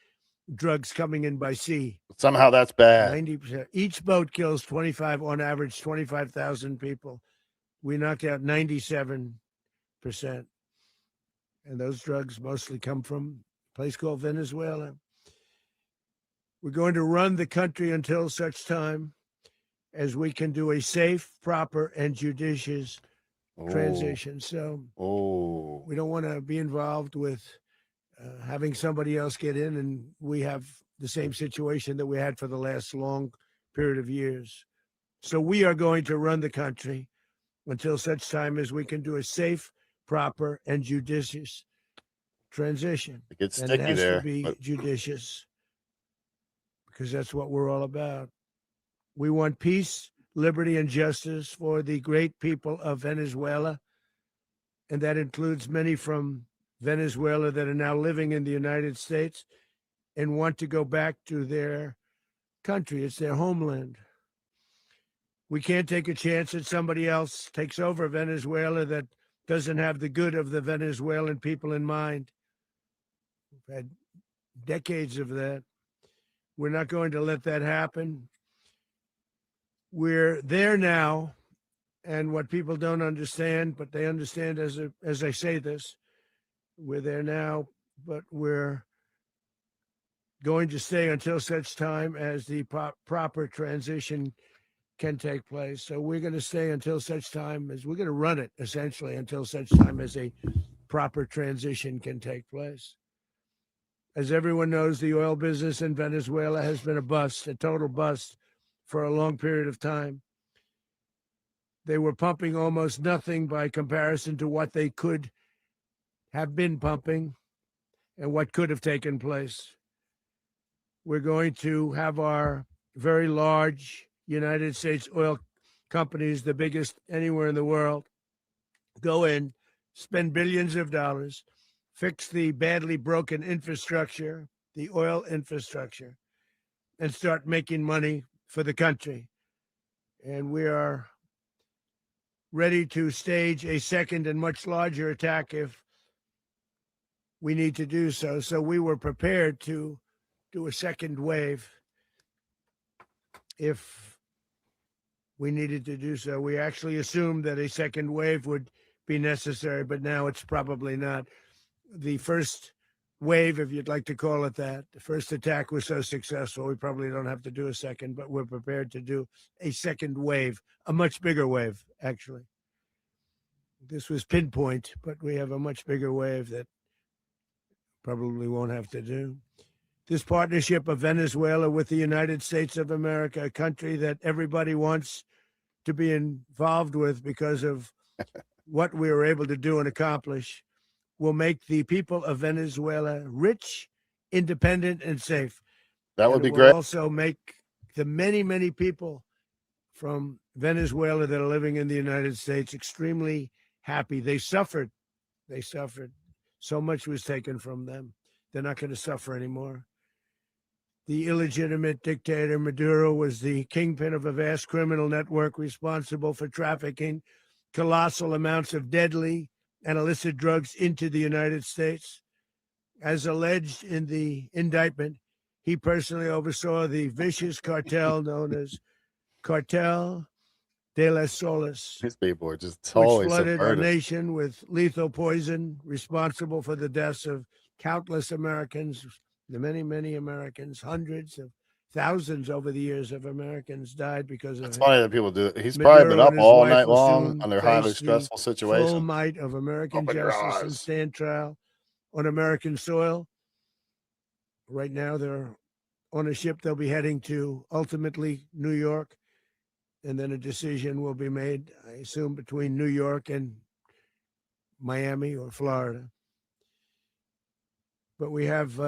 drugs coming in by sea. Somehow that's bad. 90%. Each boat kills on average, 25,000 people. We knocked out 97%. And those drugs mostly come from a place called Venezuela. We're going to run the country until such time as we can do a safe, proper, and judicious transition. So we don't want to be involved with having somebody else get in, and we have the same situation that we had for the last long period of years. So we are going to run the country until such time as we can do a safe, proper, and judicious transition. It gets And sticky it has there, to be but judicious, because that's what we're all about. We want peace, liberty, and justice for the great people of Venezuela and that includes many from Venezuela that are now living in the United States and want to go back to their country. It's their homeland. We can't take a chance that somebody else takes over Venezuela that doesn't have the good of the Venezuelan people in mind. We've had decades of that. We're not going to let that happen. We're there now, and what people don't understand, but they understand as I say this, we're there now, but we're going to stay until such time as the proper transition can take place. So we're going to stay until such time as we're going to run it essentially until such time as a proper transition can take place. As everyone knows, the oil business in Venezuela has been a bust, a total bust for a long period of time. They were pumping almost nothing by comparison to what they could have been pumping and what could have taken place. We're going to have our very large United States oil companies, the biggest anywhere in the world, go in, spend billions of dollars, fix the badly broken infrastructure, the oil infrastructure, and start making money for the country. And we are ready to stage a second and much larger attack if we need to do so. So we were prepared to do a second wave if we needed to do so. We actually assumed that a second wave would be necessary, but now it's probably not. The first wave, if you'd like to call it that, the first attack was so successful, we probably don't have to do a second, but we're prepared to do a second wave, a much bigger wave, actually. This was pinpoint, but we have a much bigger wave that probably won't have to do. This partnership of Venezuela with the United States of America, a country that everybody wants to be involved with because of what we were able to do and accomplish, will make the people of Venezuela rich, independent, and safe. That would be will great. Also make the many, many people from Venezuela that are living in the United States extremely happy. They suffered. They suffered. So much was taken from them. They're not going to suffer anymore. The illegitimate dictator Maduro was the kingpin of a vast criminal network responsible for trafficking colossal amounts of deadly and illicit drugs into the United States. As alleged in the indictment, he personally oversaw the vicious cartel known as Cartel de las Solas, These people are just which totally flooded our subverted. nation with lethal poison, responsible for the deaths of countless Americans, the many, many Americans, hundreds of thousands over the years of Americans died because of It's it. funny that people do it. He's Maduro probably been up and his all wife night will long soon under face highly the stressful full situation. might of American Open your justice and eyes. stand trial on American soil. Right now, they're on a ship. They'll be heading to ultimately New York, and then a decision will be made, I assume, between New York and Miami or Florida. But we have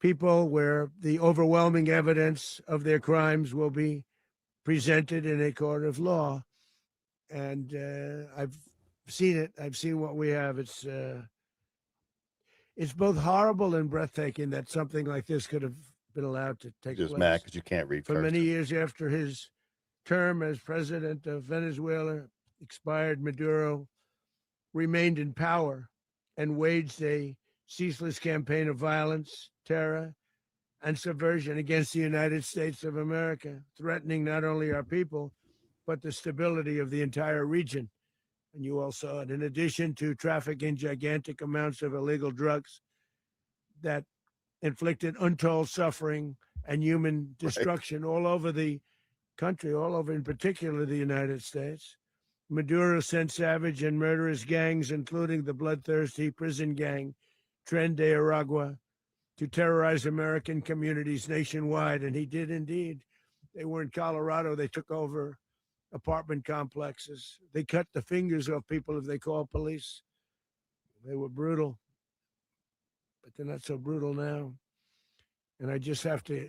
people where the overwhelming evidence of their crimes will be presented in a court of law. And I've seen it. I've seen what we have. It's both horrible and breathtaking that something like this could have been allowed to take Just place. mad because you can't read For cursive. many years after his term as president of Venezuela expired, Maduro remained in power and waged a ceaseless campaign of violence, terror, and subversion against the United States of America, threatening not only our people, but the stability of the entire region. And you all saw it. In addition to trafficking gigantic amounts of illegal drugs that inflicted untold suffering and human destruction all over the country, all over, in particular, the United States. Maduro sent savage and murderous gangs, including the bloodthirsty prison gang, Tren de Aragua, to terrorize American communities nationwide. And he did indeed. They were in Colorado. They took over apartment complexes. They cut the fingers off people if they called police. They were brutal, but they're not so brutal now. And I just have to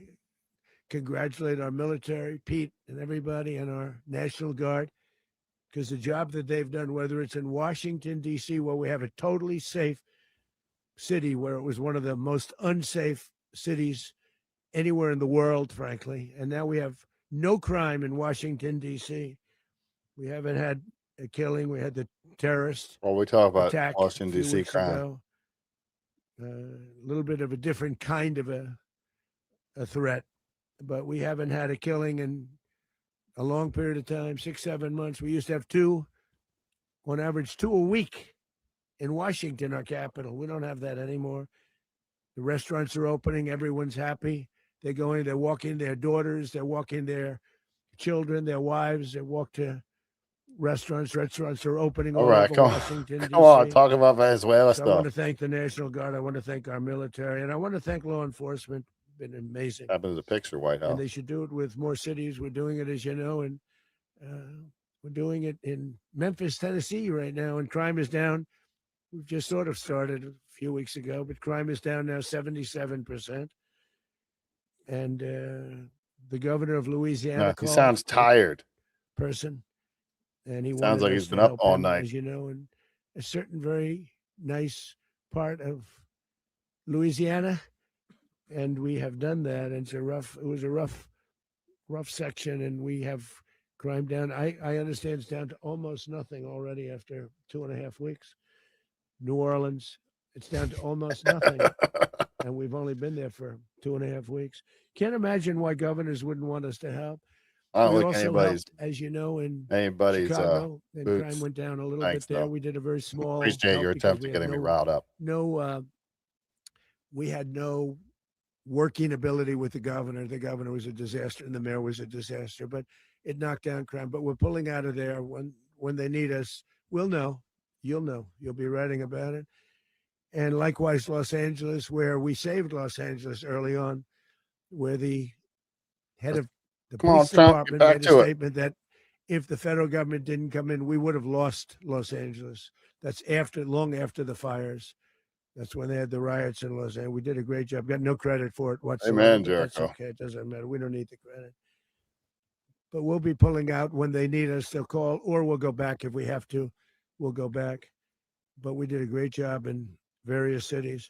congratulate our military, Pete, and everybody, and our National Guard. because the job that they've done, whether it's in Washington, D.C., where we have a totally safe city, where it was one of the most unsafe cities anywhere in the world, frankly, and now we have no crime in Washington, D.C. We haven't had a killing. We had the terrorist Well, we talk about attack a Washington, few D.C. weeks crime. ago. A little bit of a different kind of a threat, but we haven't had a killing in a long period of time, 6-7 months. We used to have two, on average, 2 a week in Washington, our capital. We don't have that anymore. The restaurants are opening. Everyone's happy. They're going, they're walking their daughters, they're walking their children, their wives. They walk to restaurants. Restaurants are opening all right, over come on. Washington, D.C. Come on, talk about Venezuela So I want stuff. to thank the National Guard. I want to thank our military. And I want to thank law enforcement. Been amazing. Happened to the picture, White House. And they should do it with more cities. We're doing it, as you know, and we're doing it in Memphis, Tennessee right now, and crime is down. We've just sort of started a few weeks ago, but crime is down now 77%. And the governor of Louisiana No, he called sounds tired. person, and he Sounds wanted like us he's to been up help all him, night. as you know, in a certain very nice part of Louisiana, and we have done that. And it was a rough section, and we have crime down. I understand it's down to almost nothing already after 2.5 weeks. New Orleans, it's down to almost nothing, and we've only been there for 2.5 weeks. Can't imagine why governors wouldn't want us to help. I don't We think also anybody's helped, as you know, in boots. Chicago, and crime went down a little Thanks, bit there. though. We did a very small Appreciate help your because attempt we at had getting me riled up. we had no working ability with the governor. The governor was a disaster, and the mayor was a disaster. But it knocked down crime. But we're pulling out of there when they need us. We'll know. You'll know. You'll be writing about it. And likewise, Los Angeles, where we saved Los Angeles early on, where the head of the Come on, police Trump, department get back made a to it. statement that if the federal government didn't come in, we would have lost Los Angeles. That's long after the fires. That's when they had the riots in Los Angeles. We did a great job. Got no credit for it whatsoever. Amen, But that's Jericho. okay. It doesn't matter. We don't need the credit. But we'll be pulling out when they need us. They'll call, or we'll go back if we have to. We'll go back. But we did a great job in various cities.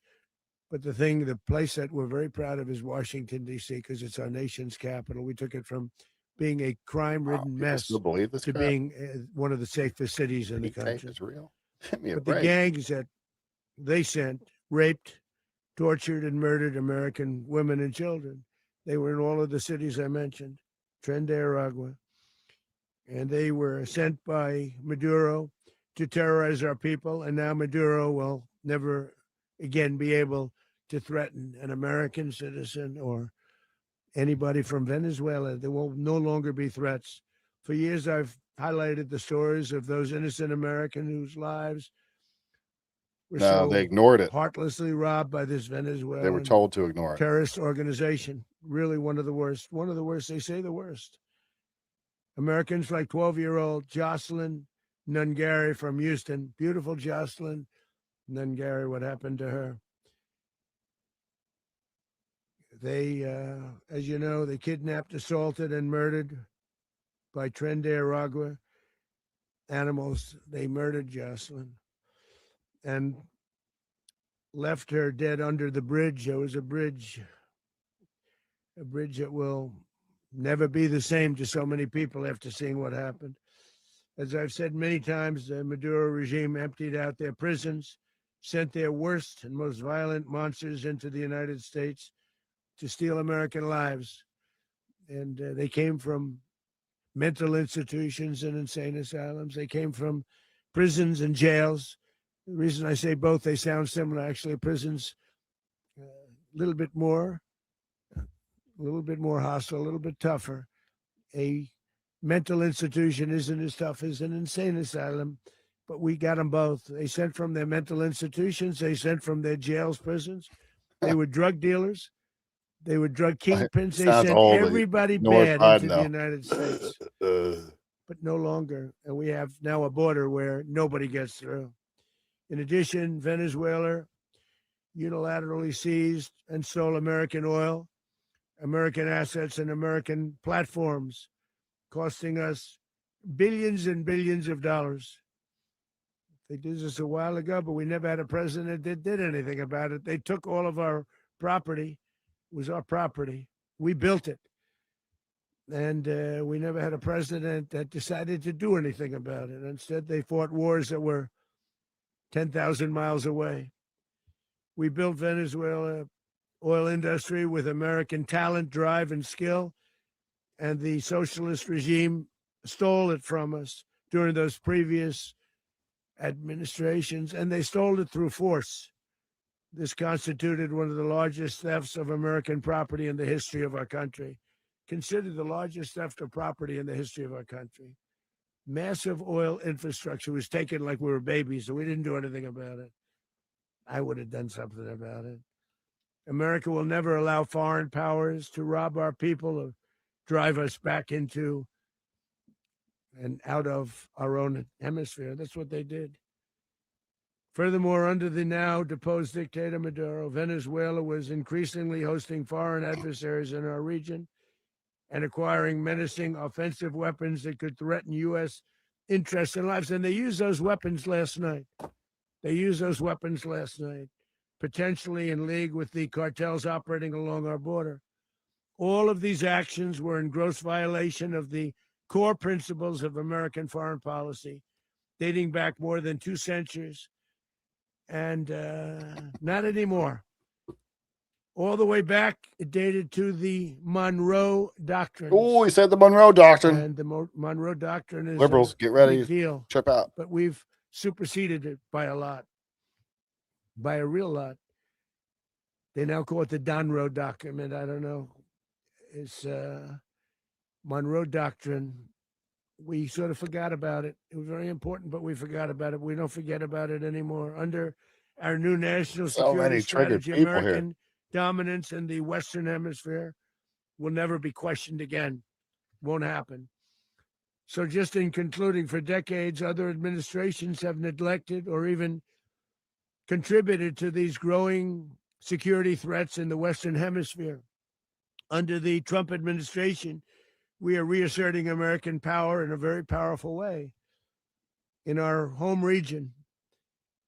But the place that we're very proud of is Washington, D.C., because it's our nation's capital. We took it from being a crime-ridden People mess still believe this to crap? being one of the safest cities in the Deep tape country. is real. Give me a But the break. gangs that they sent raped, tortured, and murdered American women and children. They were in all of the cities I mentioned, Tren de Aragua. And they were sent by Maduro to terrorize our people. And now Maduro will never again be able to threaten an American citizen or anybody from Venezuela. There will no longer be threats. For years, I've highlighted the stories of those innocent Americans whose lives were No, so they ignored it. heartlessly robbed by this Venezuelan They were told to ignore it. terrorist organization. Really one of the worst. One of the worst. They say the worst. Americans like 12-year-old Jocelyn Nungari from Houston. Beautiful Jocelyn Nungari. What happened to her? They, as you know, they kidnapped, assaulted, and murdered by Tren de Aragua animals. They murdered Jocelyn and left her dead under the bridge. There was a bridge that will never be the same to so many people after seeing what happened. As I've said many times, the Maduro regime emptied out their prisons, sent their worst and most violent monsters into the United States to steal American lives. And they came from mental institutions and insane asylums. They came from prisons and jails. The reason I say both, they sound similar. Actually, prisons, a little bit more hostile, a little bit tougher. A mental institution isn't as tough as an insane asylum, but we got them both. They sent from their mental institutions. They sent from their jails, prisons. They were drug dealers. They were drug kingpins. They Sounds sent old, but everybody North bad into Biden, the United States, but no longer. And we have now a border where nobody gets through. In addition, Venezuela unilaterally seized and stole American oil, American assets, and American platforms, costing us billions and billions of dollars. They did this a while ago, but we never had a president that did anything about it. They took all of our property. It was our property. We built it. And we never had a president that decided to do anything about it. Instead, they fought wars that were 10,000 miles away. We built Venezuela oil industry with American talent, drive, and skill. And the socialist regime stole it from us during those previous administrations, and they stole it through force. This constituted one of the largest thefts of American property in the history of our country. Considered the largest theft of property in the history of our country. Massive oil infrastructure was taken like we were babies, and we didn't do anything about it. I would have done something about it. America will never allow foreign powers to rob our people or drive us back into and out of our own hemisphere. That's what they did. Furthermore, under the now deposed dictator Maduro, Venezuela was increasingly hosting foreign adversaries in our region and acquiring menacing offensive weapons that could threaten U.S. interests and lives. And they used those weapons last night. Potentially in league with the cartels operating along our border. All of these actions were in gross violation of the core principles of American foreign policy, dating back more than 2 centuries, and not anymore. All the way back, it dated to the Monroe Doctrine. Oh, he said the Monroe Doctrine. And the Monroe Doctrine is liberals, a get ready, big deal. trip out. But we've superseded it by a lot, by a real lot. They now call it the Donroe Document. I don't know. It's Monroe Doctrine. We sort of forgot about it. It was very important, but we forgot about it. We don't forget about it anymore. Under our new national security strategy, American dominance in the Western Hemisphere will never be questioned again. Won't happen. So just in concluding, for decades, other administrations have neglected or even contributed to these growing security threats in the Western Hemisphere. Under the Trump administration, we are reasserting American power in a very powerful way in our home region.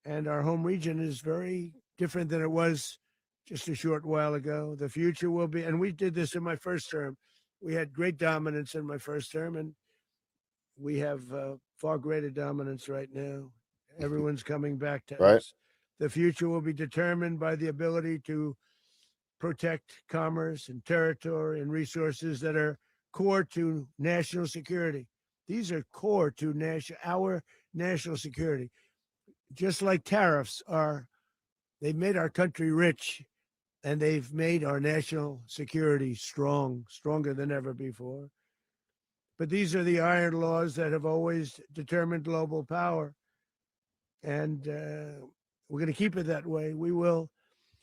And our home region is very different than it was just a short while ago. The future will be, and we did this in my first term. We had great dominance in my first term, and we have far greater dominance right now. Everyone's coming back to us. The future will be determined by the ability to protect commerce and territory and resources that are core to national security. These are core to our national security. Just like tariffs are, they've made our country rich, and they've made our national security stronger than ever before. But these are the iron laws that have always determined global power. And we're going to keep it that way. We will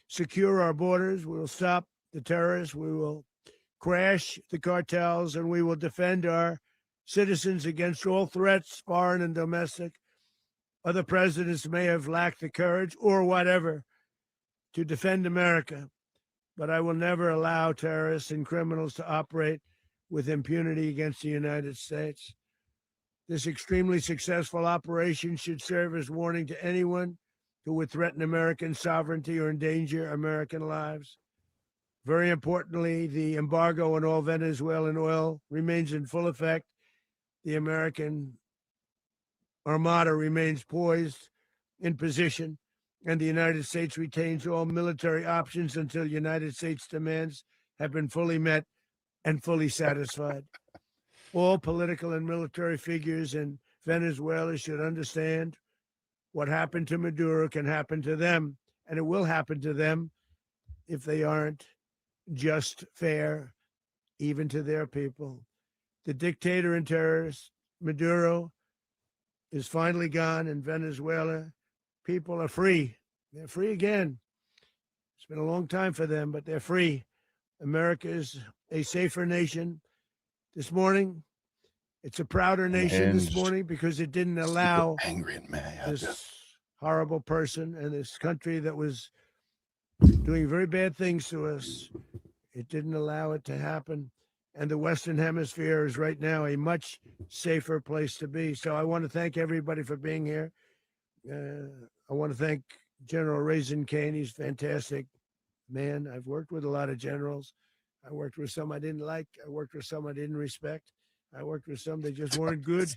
secure our borders. We will stop the terrorists. We will crash the cartels, and we will defend our citizens against all threats, foreign and domestic. Other presidents may have lacked the courage or whatever to defend America, but I will never allow terrorists and criminals to operate with impunity against the United States. This extremely successful operation should serve as warning to anyone who would threaten American sovereignty or endanger American lives. Very importantly, the embargo on all Venezuelan oil remains in full effect. The American Armada remains poised in position, and the United States retains all military options until United States demands have been fully met and fully satisfied. All political and military figures in Venezuela should understand what happened to Maduro can happen to them, and it will happen to them if they aren't just, fair, even to their people. The dictator and terrorist, Maduro, is finally gone in Venezuela. People are free. They're free again. It's been a long time for them, but they're free. America is a safer nation. This morning, it's a prouder nation this morning because it didn't allow this horrible person and this country that was doing very bad things to us. It didn't allow it to happen. and the Western Hemisphere is right now a much safer place to be. So I want to thank everybody for being here. I want to thank General Raisin Kane. He's fantastic man. I've worked with a lot of generals. I worked with some I didn't like. I worked with some I didn't respect. I worked with some that just weren't good.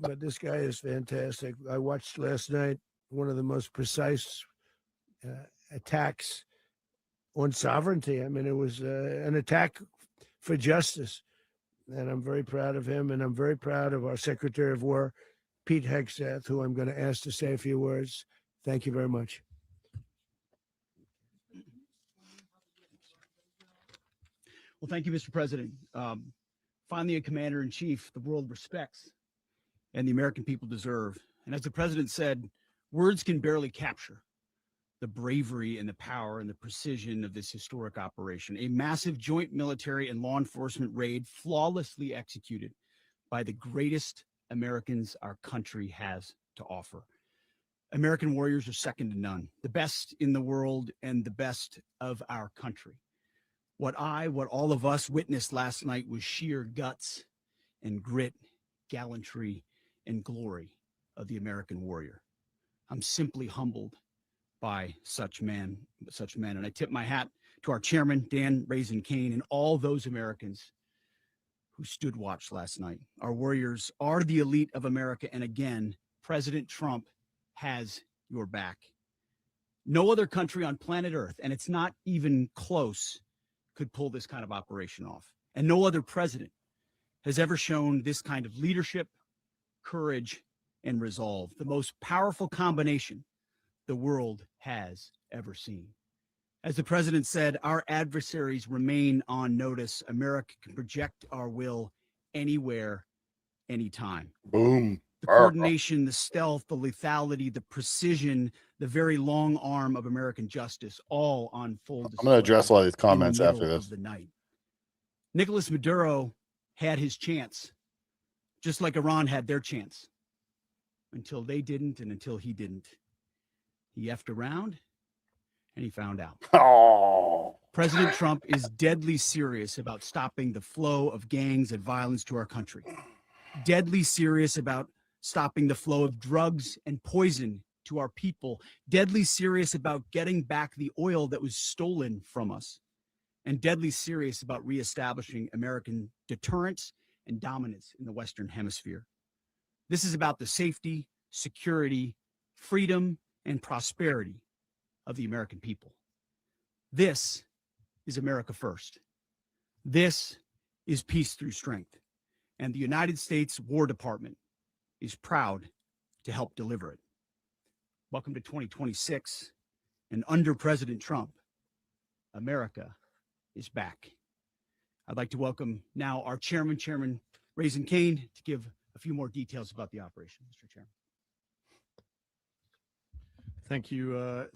But this guy is fantastic. I watched last night one of the most precise attacks on sovereignty. I mean, it was an attack for justice. And I'm very proud of him. And I'm very proud of our Secretary of War, Pete Hegseth, who I'm going to ask to say a few words. Thank you very much. Well, thank you, Mr. President. Finally, a commander-in-chief the world respects and the American people deserve. And as the president said, words can barely capture the bravery and the power and the precision of this historic operation, a massive joint military and law enforcement raid flawlessly executed by the greatest Americans our country has to offer. American warriors are second to none, the best in the world and the best of our country. What all of us witnessed last night was sheer guts and grit, gallantry, and glory of the American warrior. I'm simply humbled by such men. And I tip my hat to our chairman, Dan Raisin Kane, and all those Americans who stood watch last night. Our warriors are the elite of America. And again, President Trump has your back. No other country on planet Earth, and it's not even close, could pull this kind of operation off. And no other president has ever shown this kind of leadership, courage, and resolve, the most powerful combination the world has ever seen. As the president said, our adversaries remain on notice. America can project our will anywhere, anytime. Boom. The coordination, the stealth, the lethality, the precision, the very long arm of American justice, all on full display. I'm going to address all these comments after this. The night. Nicolas Maduro had his chance, just like Iran had their chance, until they didn't and until he didn't. He effed around and he found out. Oh. President Trump is deadly serious about stopping the flow of gangs and violence to our country. Deadly serious about stopping the flow of drugs and poison to our people. Deadly serious about getting back the oil that was stolen from us. And deadly serious about reestablishing American deterrence and dominance in the Western Hemisphere. This is about the safety, security, freedom, and prosperity of the American people. This is America first. This is peace through strength. And the United States War Department is proud to help deliver it. Welcome to 2026. And under President Trump, America is back. I'd like to welcome now our chairman, Chairman Raisin Kane, to give a few more details about the operation. Mr. Chairman. Thank you,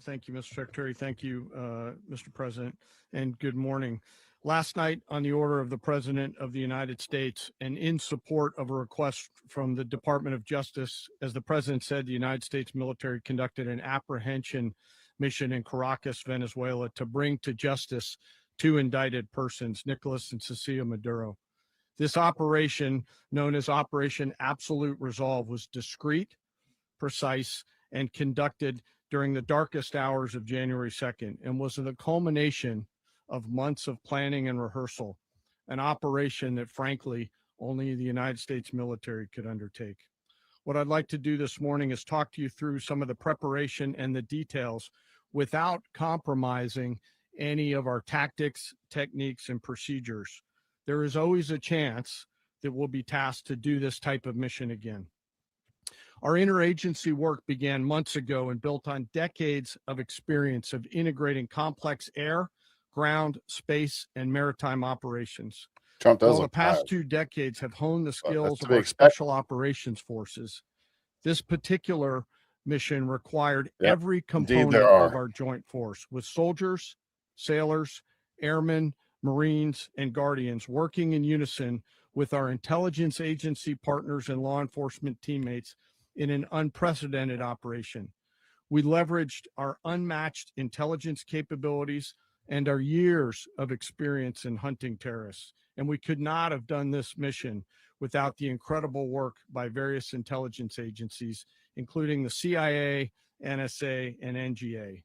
Mr. Secretary. Thank you, Mr. President, and good morning. Last night, on the order of the President of the United States and in support of a request from the Department of Justice, as the President said, the United States military conducted an apprehension mission in Caracas, Venezuela, to bring to justice two indicted persons, Nicolas and Cecilia Maduro. This operation, known as Operation Absolute Resolve, was discreet, precise, and conducted during the darkest hours of January 2nd and was the culmination of months of planning and rehearsal, an operation that, frankly, only the United States military could undertake. What I'd like to do this morning is talk to you through some of the preparation and the details without compromising any of our tactics, techniques, and procedures. There is always a chance that we'll be tasked to do this type of mission again. Our interagency work began months ago and built on decades of experience of integrating complex air, ground, space, and maritime operations. Trump does While the look past bad. 2 decades have honed the skills to of be our expected. special operations forces, this particular mission required Yep, every indeed component there are. of our joint force, with soldiers, sailors, airmen, Marines, and Guardians working in unison with our intelligence agency partners and law enforcement teammates in an unprecedented operation. We leveraged our unmatched intelligence capabilities and our years of experience in hunting terrorists. And we could not have done this mission without the incredible work by various intelligence agencies, including the CIA, NSA, and NGA.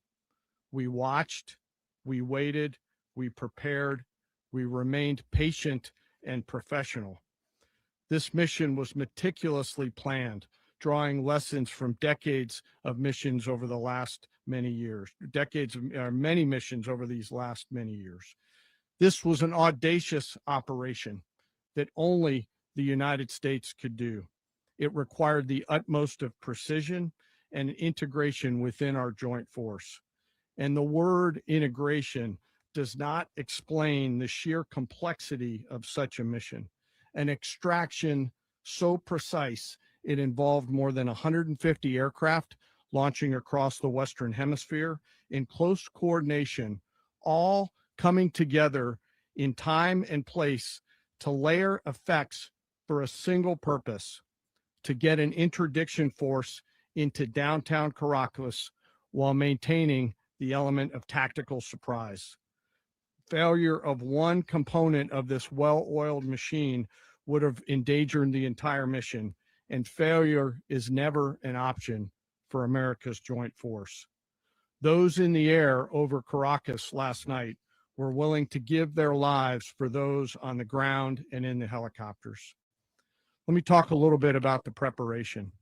We watched, we waited, we prepared, we remained patient and professional. This mission was meticulously planned, drawing lessons from decades of missions over the last many years, many missions over these last many years. This was an audacious operation that only the United States could do. It required the utmost of precision and integration within our joint force. And the word integration does not explain the sheer complexity of such a mission. An extraction so precise, it involved more than 150 aircraft launching across the Western Hemisphere in close coordination, all coming together in time and place to layer effects for a single purpose: to get an interdiction force into downtown Caracas while maintaining the element of tactical surprise. Failure of one component of this well-oiled machine would have endangered the entire mission, and failure is never an option for America's joint force. Those in the air over Caracas last night were willing to give their lives for those on the ground and in the helicopters. Let me talk a little bit about the preparation.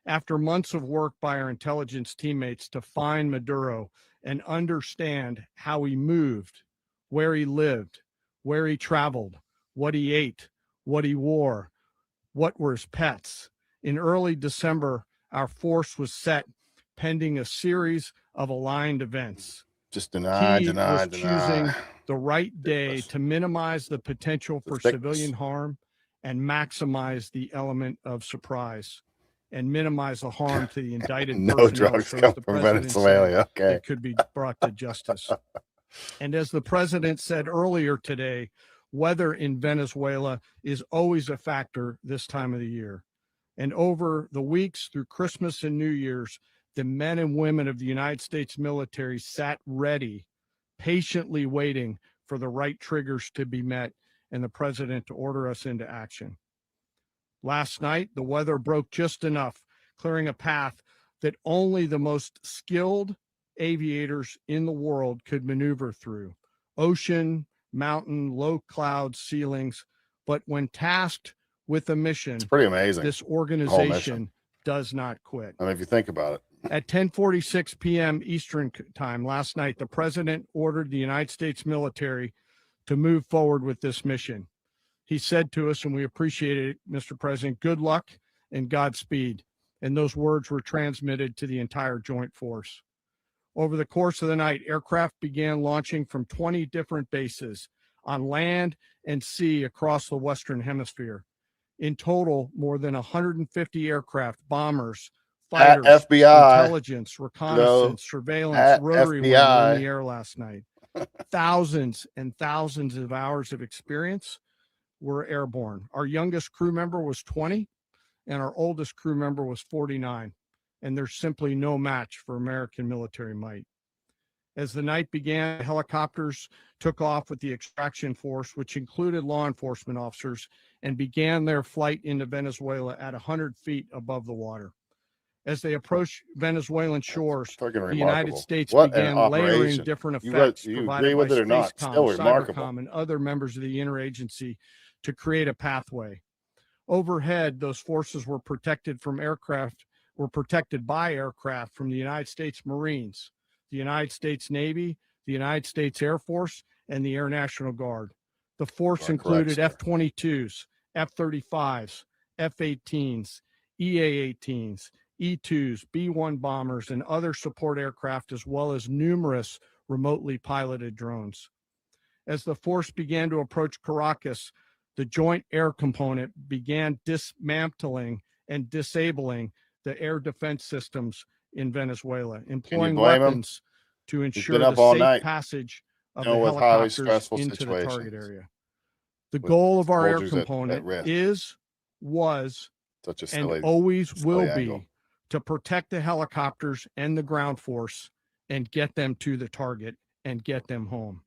After months of work by our intelligence teammates to find Mudoro and understand how he moved, where he lived, where he traveled, what he ate, what he wore, what were his pets, in early December, our force was set pending a series of aligned events. Just deny. Choosing the right day to minimize the potential for civilian harm and maximize the element of surprise, and minimize the harm to the indicted No personnel, drugs so come as the from president Venezuela. said, Okay. it could be brought to justice. And as the president said earlier today, weather in Venezuela is always a factor this time of the year. And over the weeks through Christmas and New Year's, the men and women of the United States military sat ready, patiently waiting for the right triggers to be met and the president to order us into action. Last night, the weather broke just enough, clearing a path that only the most skilled aviators in the world could maneuver through. Ocean, mountain, low cloud ceilings. But when tasked with a mission, It's pretty amazing. this The whole organization mission. does not quit. I mean, if you think about it. At 10:46 p.m. Eastern time last night, the president ordered the United States military to move forward with this mission. He said to us, and we appreciate it, Mr. President, good luck and Godspeed. And those words were transmitted to the entire joint force. Over the course of the night, aircraft began launching from 20 different bases on land and sea across the Western Hemisphere. In total, more than 150 aircraft, bombers, fighters, FBI, intelligence, reconnaissance, surveillance, rotary wing were in the air last night. Thousands and thousands of hours of experience were airborne. Our youngest crew member was 20, and our oldest crew member was 49. And there's simply no match for American military might. As the night began, helicopters took off with the extraction force, which included law enforcement officers, and began their flight into Venezuela at 100 feet above the water. As they approached Venezuelan shores, the United States began layering different effects provided by Spacecom, Cybercom, and other members of the interagency to create a pathway. Overhead, those forces were protected by aircraft from the United States Marines, the United States Navy, the United States Air Force, and the Air National Guard. The force included F-22s, F-35s, F-18s, EA-18s, E-2s, B-1 bombers, and other support aircraft, as well as numerous remotely piloted drones. As the force began to approach Caracas, the Joint Air Component began dismantling and disabling the air defense systems in Venezuela, employing weapons to ensure the safe passage of the helicopters into the target area. The goal of our air component was, and always will be to protect the helicopters and the ground force and get them to the target and get them home.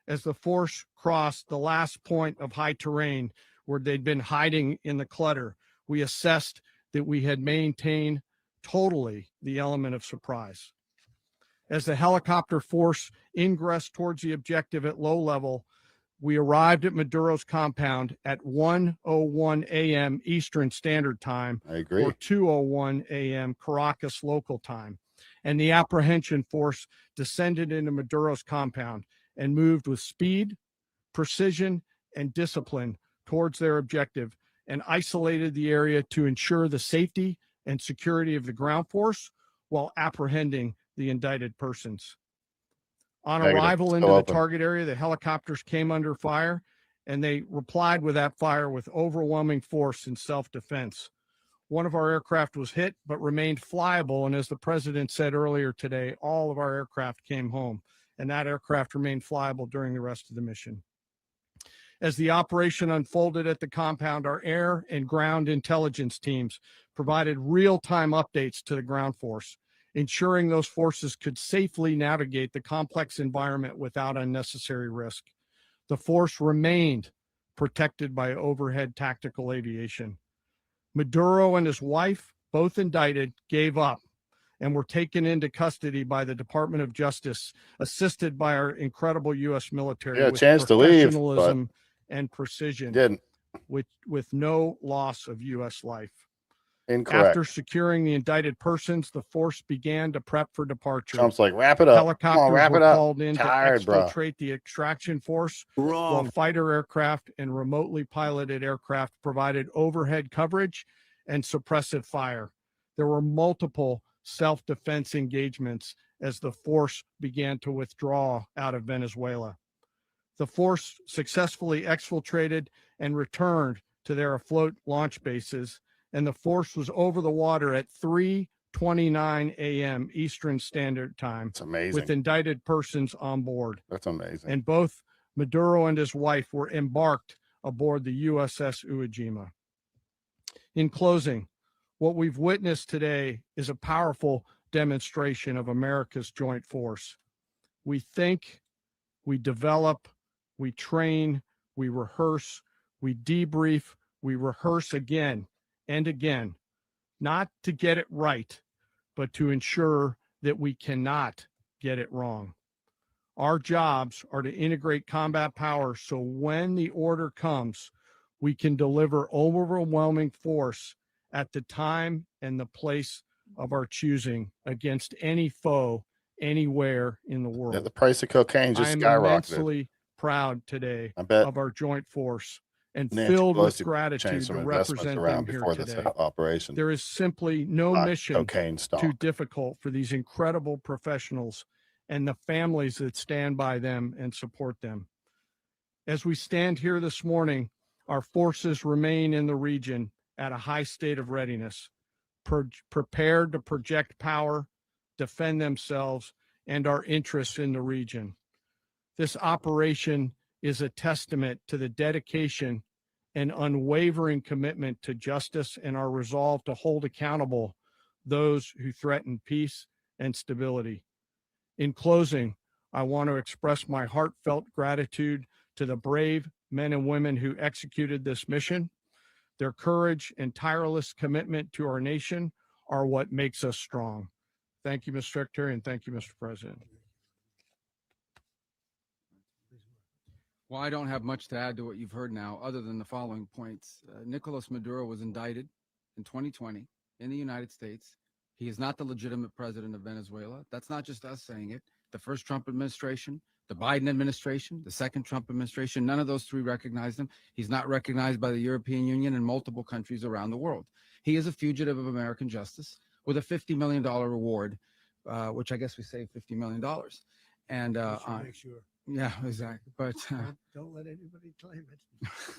As the force crossed the last point of high terrain where they'd been hiding in the clutter, we assessed that we had maintained totally the element of surprise. As the helicopter force ingressed towards the objective at low level, we arrived at Maduro's compound at 1:01 a.m. Eastern Standard Time, I agree. or 2:01 a.m. Caracas local time, and the apprehension force descended into Maduro's compound and moved with speed, precision, and discipline towards their objective, and isolated the area to ensure the safety and security of the ground force while apprehending the indicted persons. On Negative. arrival Still into the open. target area, the helicopters came under fire, and they replied with that fire with overwhelming force in self-defense. One of our aircraft was hit, but remained flyable, and as the president said earlier today, all of our aircraft came home, and that aircraft remained flyable during the rest of the mission. As the operation unfolded at the compound, our air and ground intelligence teams provided real-time updates to the ground force, ensuring those forces could safely navigate the complex environment without unnecessary risk. The force remained protected by overhead tactical aviation. Mudoro and his wife, both indicted, gave up and were taken into custody by the Department of Justice, assisted by our incredible U.S. military Yeah, a with chance to leave, but professionalism and precision, didn't. with no loss of U.S. life. Incorrect. After securing the indicted persons, the force began to prep for departure. Trump's like, wrap it up. Come Helicopters on, wrap were it up. called in Tired, to bro. exfiltrate the extraction force, while fighter aircraft and remotely piloted aircraft provided overhead coverage and suppressive fire. There were multiple self-defense engagements as the force began to withdraw out of Venezuela. The force successfully exfiltrated and returned to their afloat launch bases, and the force was over the water at 3:29 a.m. Eastern Standard Time. It's amazing. With indicted persons on board. That's amazing. And both Mudoro and his wife were embarked aboard the USS Iwo Jima. In closing, what we've witnessed today is a powerful demonstration of America's joint force. We think, we develop, we train, we rehearse, we debrief, we rehearse again and again, not to get it right, but to ensure that we cannot get it wrong. Our jobs are to integrate combat power so when the order comes, we can deliver overwhelming force at the time and the place of our choosing against any foe anywhere in the world. Yeah, the price of cocaine just I am skyrocketed. immensely proud today I bet of our joint force and Nancy filled with Pelosi gratitude changed to some investments represent around them here before this today. operation. There is simply no mission cocaine stock. too difficult for these incredible professionals and the families that stand by them and support them. As we stand here this morning, our forces remain in the region at a high state of readiness, prepared to project power, defend themselves, and our interests in the region. This operation is a testament to the dedication and unwavering commitment to justice and our resolve to hold accountable those who threaten peace and stability. In closing, I want to express my heartfelt gratitude to the brave men and women who executed this mission. Their courage and tireless commitment to our nation are what makes us strong. Thank you, Mr. Secretary, and thank you, Mr. President. Well, I don't have much to add to what you've heard now, other than the following points. Nicolas Maduro was indicted in 2020 in the United States. He is not the legitimate president of Venezuela. That's not just us saying it. The first Trump administration, the Biden administration, the second Trump administration, none of those three recognized him. He's not recognized by the European Union and multiple countries around the world. He is a fugitive of American justice with a $50 million reward, which I guess we saved $50 million. And make sure. Yeah, exactly. But Don't let anybody claim it.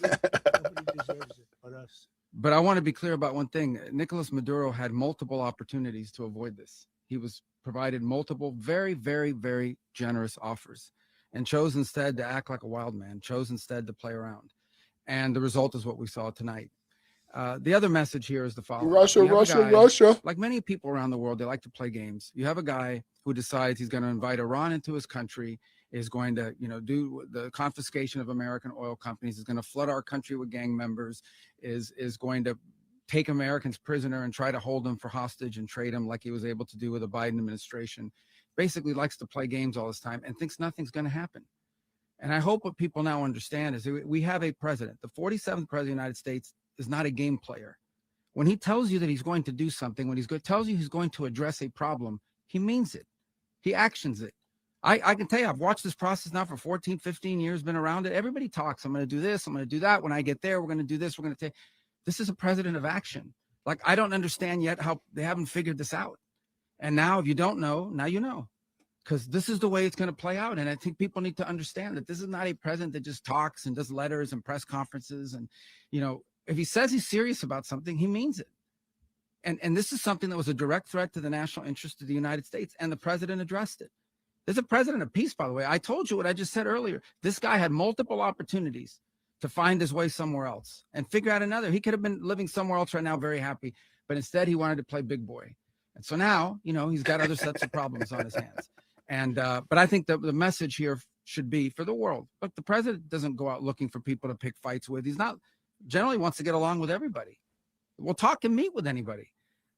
Nobody deserves it but us. But I want to be clear about one thing. Nicolas Maduro had multiple opportunities to avoid this. He was provided multiple very, very, very generous offers and chose instead to act like a wild man, chose instead to play around. And the result is what we saw tonight. The other message here is the following. Russia, You have a Russia, guy- Russia. Like many people around the world, they like to play games. You have a guy who decides he's going to invite Iran into his country, is going to, do the confiscation of American oil companies, is going to flood our country with gang members, is going to take Americans prisoner and try to hold them for hostage and trade them like he was able to do with the Biden administration. Basically likes to play games all this time and thinks nothing's going to happen. And I hope what people now understand is that we have a president. The 47th president of the United States is not a game player. When he tells you that he's going to do something, when tells you he's going to address a problem, he means it. He actions it. I can tell you, I've watched this process now for 14, 15 years, been around it. Everybody talks. I'm going to do this. I'm going to do that. When I get there, we're going to do this. We're going to take. This is a president of action. Like, I don't understand yet how they haven't figured this out. And now, if you don't know, now you know. Because this is the way it's going to play out. And I think people need to understand that this is not a president that just talks and does letters and press conferences. And, if he says he's serious about something, he means it. And this is something that was a direct threat to the national interest of the United States. And the president addressed it. There's a president of peace, by the way. I told you what I just said earlier. This guy had multiple opportunities to find his way somewhere else and figure out another. He could have been living somewhere else right now, very happy. But instead, he wanted to play big boy. And so now, he's got other sets of problems on his hands. And but I think the message here should be for the world. Look, the president doesn't go out looking for people to pick fights with. He's not generally wants to get along with everybody. We'll talk and meet with anybody,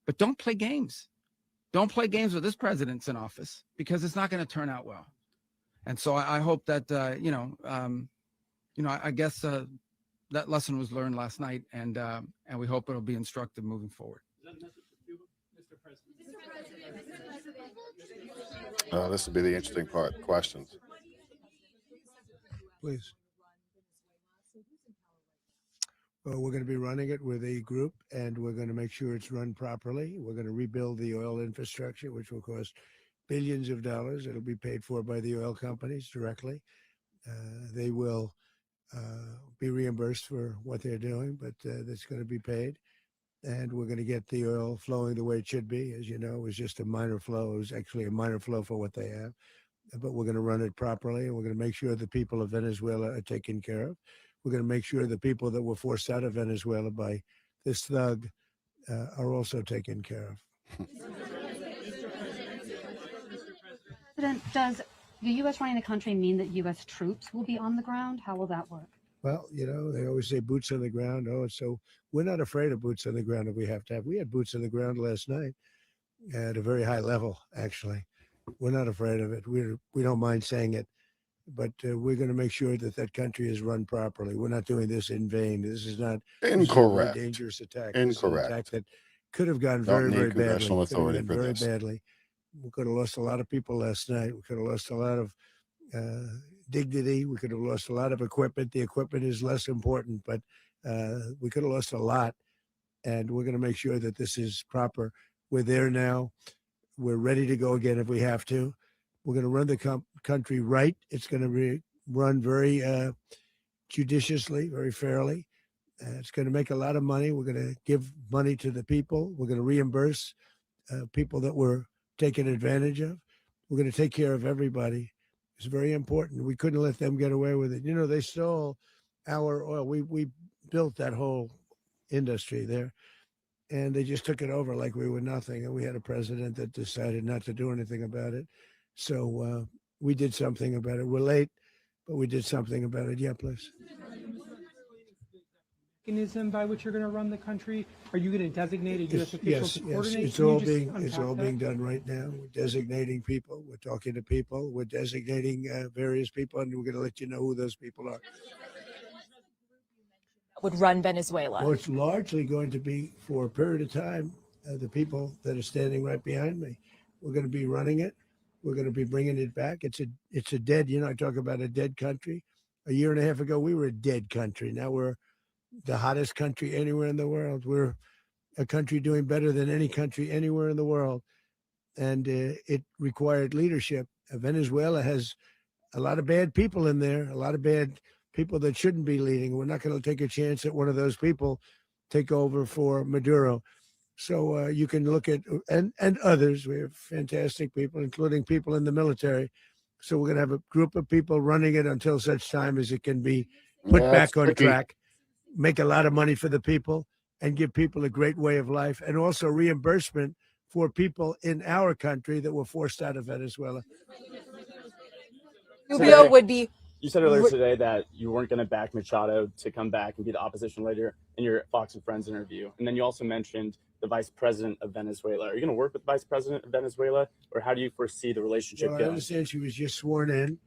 but don't play games. Don't play games with this president's in office, because it's not going to turn out well. And so I hope that I guess that lesson was learned last night, and we hope it'll be instructive moving forward. This would be the interesting part. Questions. Please. Well, we're going to be running it with a group, and we're going to make sure it's run properly. We're going to rebuild the oil infrastructure, which will cost billions of dollars. It'll be paid for by the oil companies directly. They will be reimbursed for what they're doing, but that's going to be paid. And we're going to get the oil flowing the way it should be. As you know, it was just a minor flow. It was actually a minor flow for what they have. But we're going to run it properly, and we're going to make sure the people of Venezuela are taken care of. We're going to make sure the people that were forced out of Venezuela by this thug are also taken care of. President, does the U.S. running the country mean that U.S. troops will be on the ground? How will that work? Well, they always say boots on the ground. Oh, so we're not afraid of boots on the ground if we have to have. We had boots on the ground last night at a very high level, actually. We're not afraid of it. We don't mind saying it. But we're going to make sure that that country is run properly. We're not doing this in vain. This is not Incorrect. This is a dangerous attack. Incorrect. This is an attack that could have gone Don't very, need very badly. congressional authority for Very this. badly. We could have lost a lot of people last night. We could have lost a lot of dignity. We could have lost a lot of equipment. The equipment is less important, but we could have lost a lot. And we're going to make sure that this is proper. We're there now. We're ready to go again if we have to. We're going to run the country right. It's going to be run very judiciously, very fairly. It's going to make a lot of money. We're going to give money to the people. We're going to reimburse people that were taken advantage of. We're going to take care of everybody. It's very important. We couldn't let them get away with it. They stole our oil. We built that whole industry there, and they just took it over like we were nothing. And we had a president that decided not to do anything about it. So we did something about it. We're late, but we did something about it. Yeah, please. Mechanism by which you're going to run the country? Are you going to designate a U.S. official to coordinate? It's Can you all just unpack that? being done right now. We're designating people. We're talking to people. We're designating various people, and we're going to let you know who those people are. Would run Venezuela. Well, it's largely going to be for a period of time. The people that are standing right behind me. We're going to be running it. We're going to be bringing it back. It's a dead. I talk about a dead country. A year and a half ago, we were a dead country. Now we're the hottest country anywhere in the world. We're a country doing better than any country anywhere in the world. And it required leadership. Venezuela has a lot of bad people in there, a lot of bad people that shouldn't be leading. We're not going to take a chance that one of those people take over for Maduro. So you can look at, and others, we have fantastic people, including people in the military. So we're going to have a group of people running it until such time as it can be put back on track, make a lot of money for the people, and give people a great way of life, and also reimbursement for people in our country that were forced out of Venezuela. Rubio would be. You said earlier today that you weren't going to back Machado to come back and be the opposition leader in your Fox and Friends interview. And then you also mentioned the vice president of Venezuela. Are you going to work with the vice president of Venezuela, or how do you foresee the relationship Well, I going? understand she was just sworn in,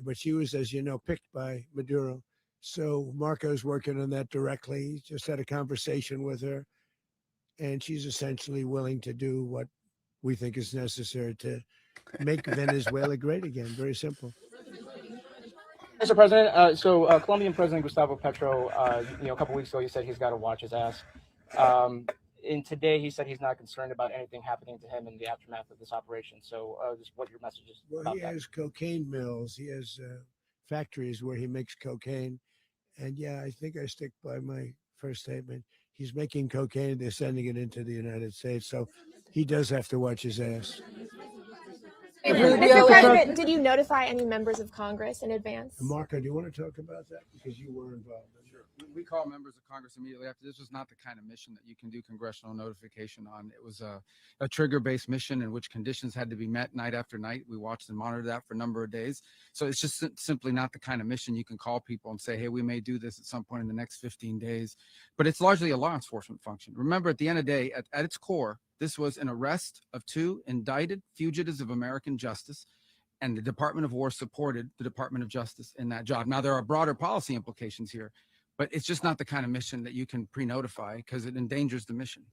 but she was, as you know, picked by Maduro. So Marco's working on that directly. He just had a conversation with her, and she's essentially willing to do what we think is necessary to make Venezuela great again. Very simple. Mr. President, Colombian President Gustavo Petro, a couple weeks ago, he said he's got to watch his ass. And today he said he's not concerned about anything happening to him in the aftermath of this operation. So just what your message is Well, about he that. has cocaine mills. He has factories where he makes cocaine. And yeah, I think I stick by my first statement. He's making cocaine. They're sending it into the United States. So he does have to watch his ass. Mr. President, did you notify any members of Congress in advance? Marco, do you want to talk about that? Because you were involved. Sure. We called members of Congress immediately after. This was not the kind of mission that you can do congressional notification on. It was a trigger-based mission in which conditions had to be met night after night. We watched and monitored that for a number of days. So it's just simply not the kind of mission you can call people and say, hey, we may do this at some point in the next 15 days. But it's largely a law enforcement function. Remember, at the end of the day, at its core, this was an arrest of 2 indicted fugitives of American justice, and the Department of War supported the Department of Justice in that job. Now, there are broader policy implications here, but it's just not the kind of mission that you can pre-notify because it endangers the mission.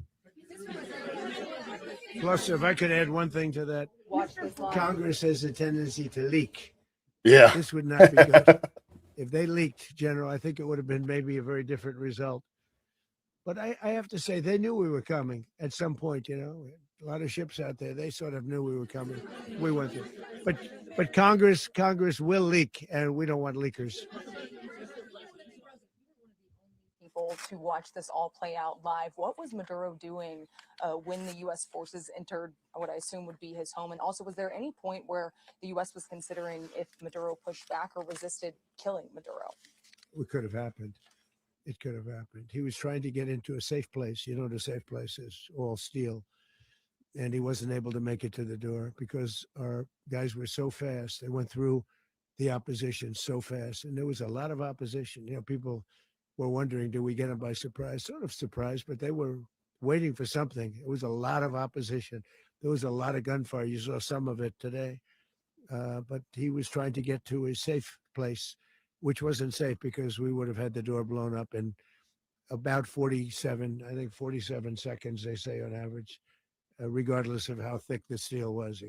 Plus, if I could add one thing to that, Congress has a tendency to leak. Yeah. This would not be good. If they leaked, General, I think it would have been maybe a very different result. But I have to say, they knew we were coming at some point, a lot of ships out there. They sort of knew we were coming. We went there. But Congress will leak, and we don't want leakers. People to watch this all play out live. What was Maduro doing when the U.S. forces entered what I assume would be his home? And also, was there any point where the U.S. was considering if Maduro pushed back or resisted killing Maduro? It could have happened. It could have happened. He was trying to get into a safe place. The safe place is all steel. And he wasn't able to make it to the door because our guys were so fast. They went through the opposition so fast. And there was a lot of opposition. People were wondering, do we get them by surprise? Sort of surprised, but they were waiting for something. It was a lot of opposition. There was a lot of gunfire. You saw some of it today. But he was trying to get to a safe place, which wasn't safe because we would have had the door blown up in about 47 seconds, they say on average, regardless of how thick the steel was.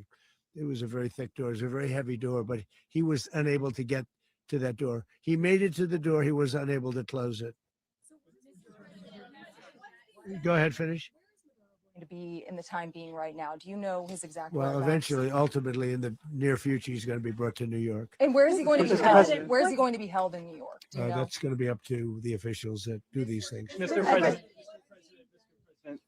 It was a very thick door. It was a very heavy door, but he was unable to get to that door. He made it to the door. He was unable to close it. Go ahead, finish. To be in the time being right now, do you know his exact Well, whereabouts? eventually, ultimately, in the near future, he's going to be brought to New York. And where is he going to be held? Where is he going to be held in New York? Do you know? That's going to be up to the officials that do these things. Mr. President,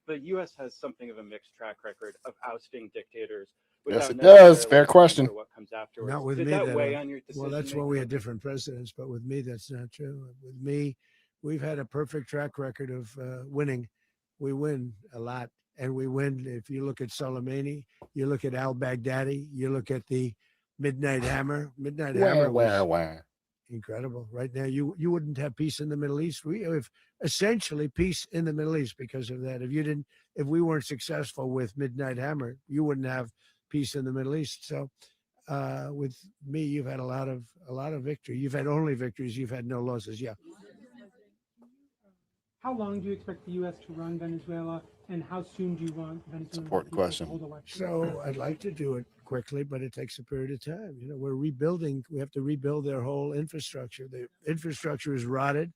the U.S. has something of a mixed track record of ousting dictators. Yes, it does. Fair necessarily question. what comes afterwards. Not with Did me. that weigh on your Well, that's decision-making? when we had different presidents, but with me, that's not true. With me, we've had a perfect track record of winning. We win a lot, and we win. If you look at Soleimani, you look at al-Baghdadi, you look at the Midnight Hammer. Midnight Hammer was incredible. Right now, you wouldn't have peace in the Middle East. We have essentially peace in the Middle East because of that. If we weren't successful with Midnight Hammer, you wouldn't have peace in the Middle East. So with me, you've had a lot of victory. You've had only victories. You've had no losses. Yeah. How long do you expect the U.S. to run Venezuela, and how soon do you want Venezuela Important question. to hold elections? So I'd like to do it quickly, but it takes a period of time. We're rebuilding. We have to rebuild their whole infrastructure. The infrastructure is rotted.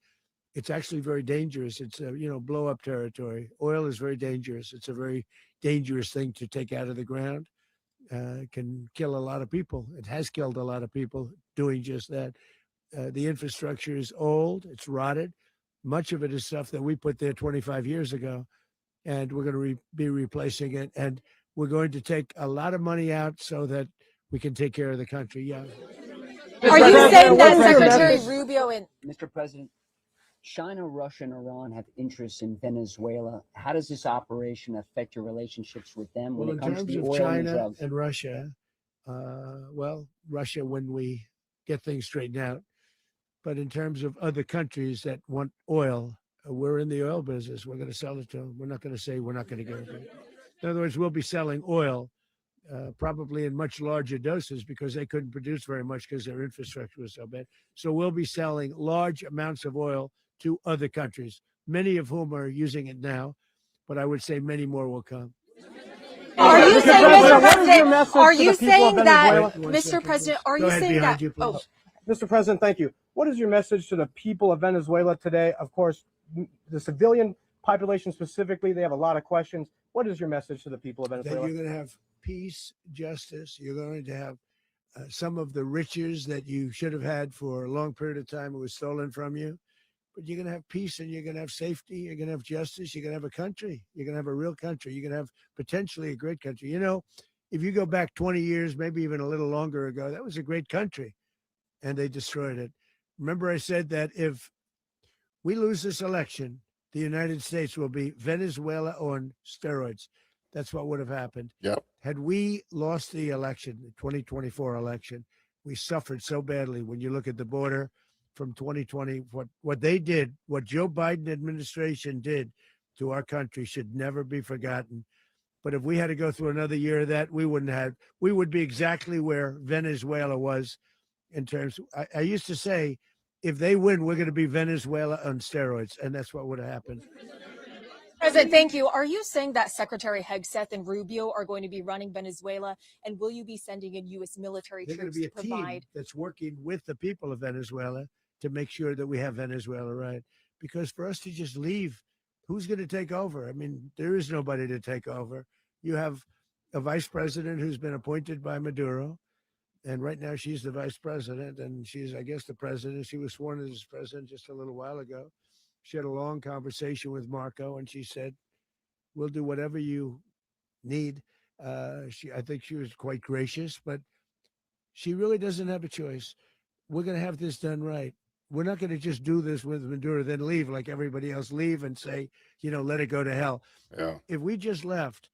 It's actually very dangerous. It's blow up territory. Oil is very dangerous. It's a very dangerous thing to take out of the ground. It can kill a lot of people. It has killed a lot of people doing just that. The infrastructure is old. It's rotted. Much of it is stuff that we put there 25 years ago, and we're going to be replacing it. And we're going to take a lot of money out so that we can take care of the country. Yeah. Are you saying that Secretary Rubio and Mr. President, China, Russia, and Iran have interests in Venezuela. How does this operation affect your relationships with them when Well, it in comes to terms the of oil and the China drugs? and Russia, Russia, when we get things straightened out. But in terms of other countries that want oil, we're in the oil business. We're going to sell it to them. We're not going to say we're not going to give it to them. In other words, we'll be selling oil probably in much larger doses because they couldn't produce very much because their infrastructure was so bad. So we'll be selling large amounts of oil to other countries, many of whom are using it now, but I would say many more will come. Are you saying, Mr. President, are you saying that, Wait, one Mr. second, President, please. are Go you ahead, saying behind that, you, please. Mr. President, thank you. What is your message to the people of Venezuela today? Of course, the civilian population specifically, they have a lot of questions. What is your message to the people of That Venezuela? you're going to have peace, justice. You're going to have some of the riches that you should have had for a long period of time. It was stolen from you. But you're going to have peace and you're going to have safety. You're going to have justice. You're going to have a country. You're going to have a real country. You're going to have potentially a great country. You know, if you go back 20 years, maybe even a little longer ago, that was a great country and they destroyed it. Remember, I said that if we lose this election, the United States will be Venezuela on steroids. That's what would have happened. Yep. Had we lost the election, the 2024 election, we suffered so badly. When you look at the border from 2020, what they did, what Joe Biden administration did to our country should never be forgotten. But if we had to go through another year of that, we would be exactly where Venezuela was in terms. I used to say, if they win, we're going to be Venezuela on steroids. And that's what would have happened. President, thank you. Are you saying that Secretary Hegseth and Rubio are going to be running Venezuela, and will you be sending in U.S. military They're going troops to be a to provide? team that's working with the people of Venezuela to make sure that we have Venezuela right. Because for us to just leave, who's going to take over? I mean, there is nobody to take over. You have a vice president who's been appointed by Maduro. And right now she's the vice president and she's, I guess, the president. She was sworn as president just a little while ago. She had a long conversation with Marco and she said, we'll do whatever you need. I think she was quite gracious, but she really doesn't have a choice. We're going to have this done right. We're not going to just do this with Maduro, then leave like everybody else, leave and say, let it go to hell. Yeah. If we just left,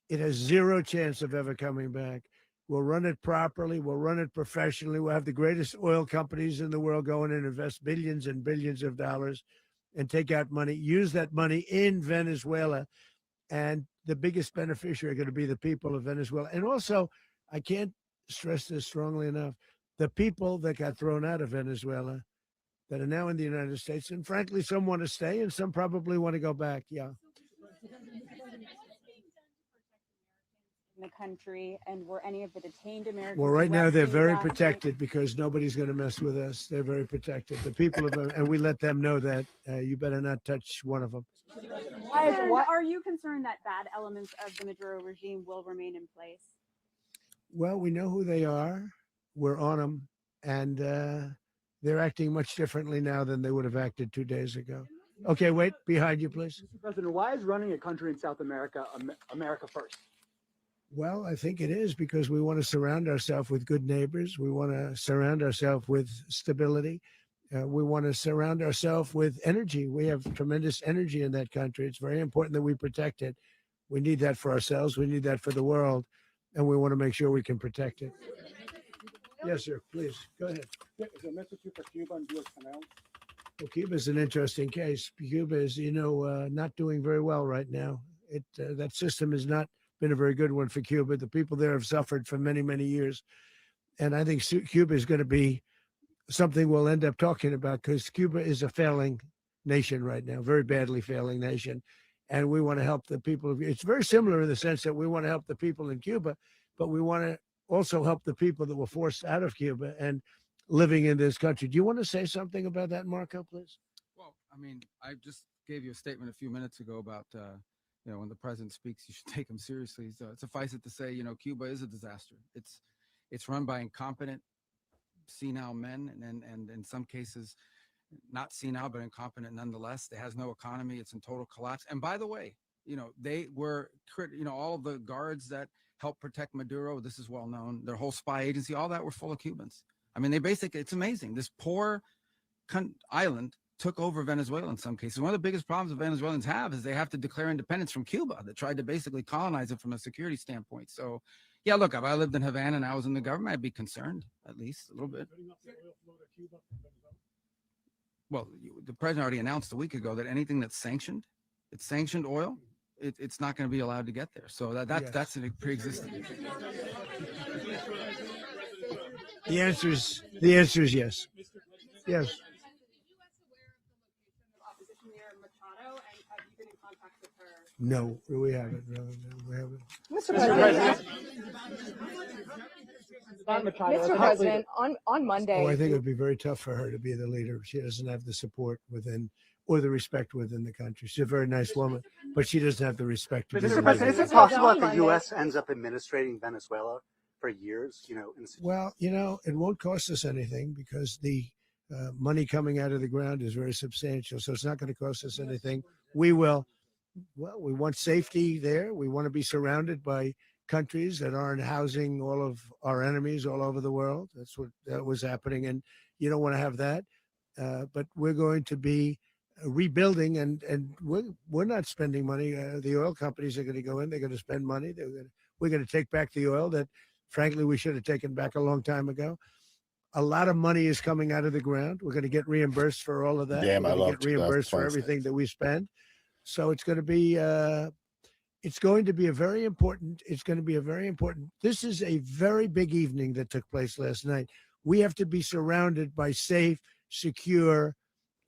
it has zero chance of ever coming back. We'll run it properly. We'll run it professionally. We'll have the greatest oil companies in the world go in and invest billions and billions of dollars and take out money, use that money in Venezuela. And the biggest beneficiary are going to be the people of Venezuela. And also, I can't stress this strongly enough, the people that got thrown out of Venezuela that are now in the United States. And frankly, some want to stay and some probably want to go back. Yeah. In the country, and were any of the detained Americans? Well, right now they're arrested very last night? protected because nobody's going to mess with us. They're very protected. The people of, and we let them know that you better not touch one of them. And are you concerned that bad elements of the Maduro regime will remain in place? Well, we know who they are. We're on them, and they're acting much differently now than they would have acted 2 days ago. Okay, wait, behind you, please. Mr. President, why is running a country in South America America first? Well, I think it is because we want to surround ourselves with good neighbors. We want to surround ourselves with stability. We want to surround ourselves with energy. We have tremendous energy in that country. It's very important that we protect it. We need that for ourselves. We need that for the world. And we want to make sure we can protect it. Yes, sir. Please, go ahead. Is a message for Cuba and U.S. canals? Well, Cuba is an interesting case. Cuba is, not doing very well right now. That system has not been a very good one for Cuba. The people there have suffered for many, many years. And I think Cuba is going to be something we'll end up talking about because Cuba is a failing nation right now, very badly failing nation. And we want to help the people. It's very similar in the sense that we want to help the people in Cuba, but we want to also help the people that were forced out of Cuba and living in this country. Do you want to say something about that, Marco, please? Well, I mean, I just gave you a statement a few minutes ago about, when the president speaks, you should take him seriously. So suffice it to say, Cuba is a disaster. It's run by incompetent, senile men, and in some cases, not senile, but incompetent nonetheless. It has no economy. It's in total collapse. And by the way, they were, all of the guards that helped protect Maduro, this is well known, their whole spy agency, all that were full of Cubans. I mean, it's amazing. This poor island took over Venezuela in some cases. One of the biggest problems the Venezuelans have is they have to declare independence from Cuba that tried to basically colonize it from a security standpoint. So, yeah, look, if I lived in Havana and I was in the government, I'd be concerned, at least a little bit. Well, the president already announced a week ago that anything that's sanctioned, it's sanctioned oil, it's not going to be allowed to get there. So that's a pre-existing. The answer is yes. Yes. No, we haven't. No, we haven't. Mr. President. Mr. President, on Monday. Oh, I think it would be very tough for her to be the leader. She doesn't have the support within or the respect within the country. She's a very nice woman, but she doesn't have the respect. To be the Mr. President, leader. is it possible that the U.S. ends up administrating Venezuela for years? Well, it won't cost us anything because the money coming out of the ground is very substantial. So it's not going to cost us anything. We will. Well, we want safety there. We want to be surrounded by countries that aren't housing all of our enemies all over the world. That's what that was happening. And you don't want to have that. But we're going to be rebuilding and we're not spending money. The oil companies are going to go in. They're going to spend money. We're going to take back the oil that, frankly, we should have taken back a long time ago. A lot of money is coming out of the ground. We're going to get reimbursed for all of that. Damn, we're I going love to get reimbursed for everything that we spend. So it's going to be a very important. This is a very big evening that took place last night. We have to be surrounded by safe, secure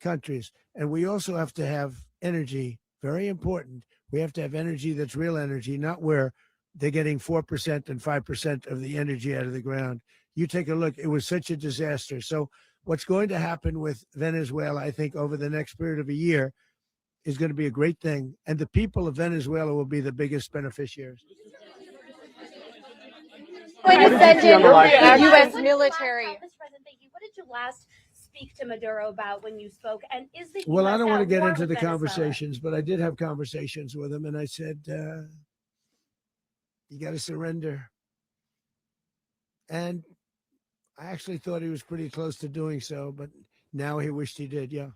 countries. And we also have to have energy, very important. We have to have energy that's real energy, not where they're getting 4% and 5% of the energy out of the ground. You take a look, it was such a disaster. So what's going to happen with Venezuela, I think, over the next period of a year is going to be a great thing. And the people of Venezuela will be the biggest beneficiaries. When you send in U.S. military. Mr. President, thank you. What did you last speak to Maduro about when you spoke? And is the Well, US I don't want to at get war into with the Venezuela? conversations, but I did have conversations with him. And I said, you got to surrender. And I actually thought he was pretty close to doing so, but now he wished he did. Yeah.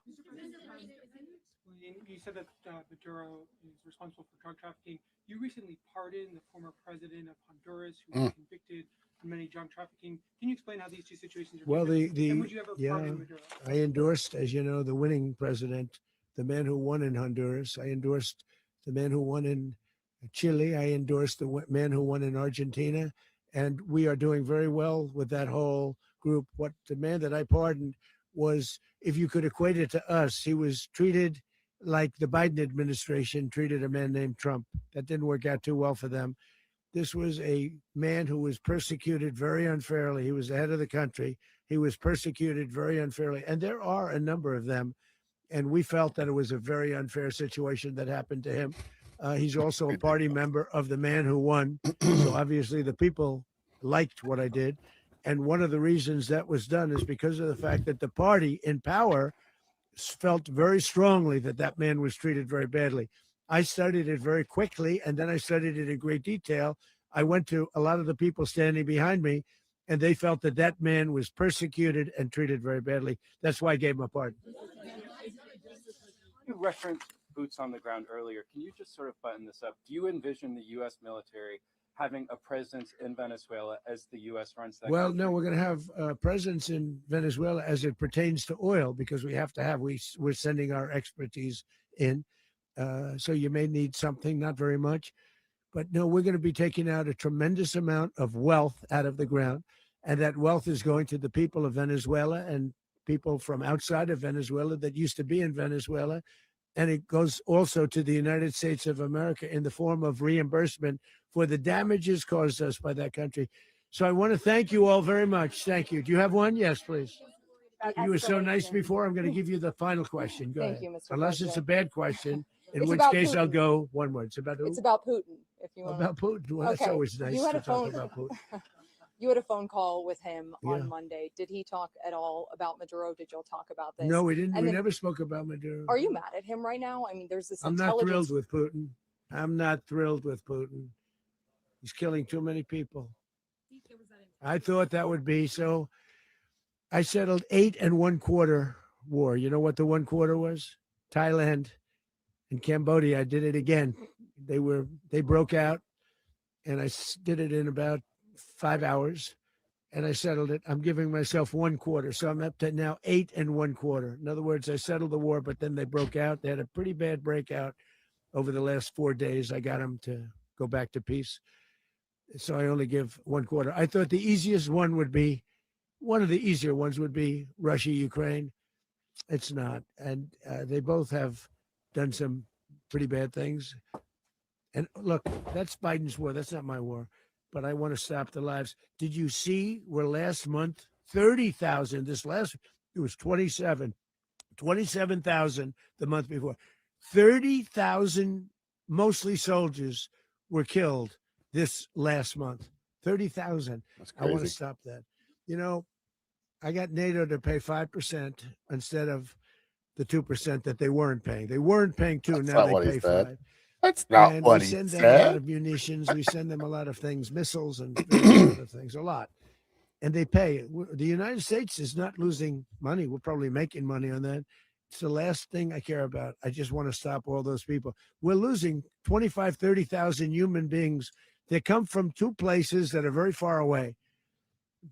You said that Maduro is responsible for drug trafficking. You recently pardoned the former president of Honduras who was convicted of many drug trafficking. Can you explain how these two situations are Well, different? And would you ever pardon Maduro? I endorsed, as you know, the winning president, the man who won in Honduras. I endorsed the man who won in Chile. I endorsed the man who won in Argentina. And we are doing very well with that whole group. What the man that I pardoned was, if you could equate it to us, he was treated like the Biden administration treated a man named Trump. That didn't work out too well for them. This was a man who was persecuted very unfairly. He was the head of the country. He was persecuted very unfairly. And there are a number of them. And we felt that it was a very unfair situation that happened to him. He's also a party member of the man who won. So obviously the people liked what I did. And one of the reasons that was done is because of the fact that the party in power felt very strongly that that man was treated very badly. I studied it very quickly, and then I studied it in great detail. I went to a lot of the people standing behind me, and they felt that that man was persecuted and treated very badly. That's why I gave him a pardon. You referenced boots on the ground earlier. Can you just sort of button this up? Do you envision the U.S. military having a presence in Venezuela as the U.S. runs that? Well, country? no, we're going to have a presence in Venezuela as it pertains to oil, because we have to have, we're sending our expertise in. So you may need something, not very much. But no, we're going to be taking out a tremendous amount of wealth out of the ground. And that wealth is going to the people of Venezuela and people from outside of Venezuela that used to be in Venezuela. And it goes also to the United States of America in the form of reimbursement for the damages caused us by that country. So I want to thank you all very much. Thank you. Do you have one? Yes, please. You were so nice before. I'm going to give you the final question. Go Thank ahead. you, Mr. Unless it's a President. bad question, in It's which about case I'll Putin. go one word. It's about who? It's about Putin. If you want About Putin. Well, that's always nice You had to a talk phone. about Putin. You had a phone call with him Yeah. on Monday. Did he talk at all about Maduro? Did y'all talk about this? No, we didn't. And We then- never spoke about Maduro. Are you mad at him right now? I mean, there's this I'm not intelligence. thrilled with Putin. I'm not thrilled with Putin. He's killing too many people. I thought that would be so. I settled 8 1/4 war. You know what the 1 quarter was? Thailand and Cambodia. I did it again. They broke out, and I did it in about 5 hours, and I settled it. I'm giving myself 1 quarter, so I'm up to now 8 1/4. In other words, I settled the war, but then they broke out. They had a pretty bad breakout over the last 4 days. I got them to go back to peace, so I only give 1 quarter. I thought the easiest one would be one of the easier ones would be Russia, Ukraine. It's not, and they both have done some pretty bad things. And look, that's Biden's war. That's not my war. But I want to stop the lives. Did you see where last month 30,000? It was 27,000 the month before. 30,000, mostly soldiers, were killed this last month. 30,000. I want to crazy. stop that. You know, I got NATO to pay 5% instead of the 2% that they weren't paying. They weren't paying 2. That's Now not they what he pay said. 5. That's not And what we he send them a lot said. of munitions. We send them a lot of things, missiles and various other things, a lot. And they pay. The United States is not losing money. We're probably making money on that. It's the last thing I care about. I just want to stop all those people. We're losing 25, 30,000 human beings. They come from 2 places that are very far away.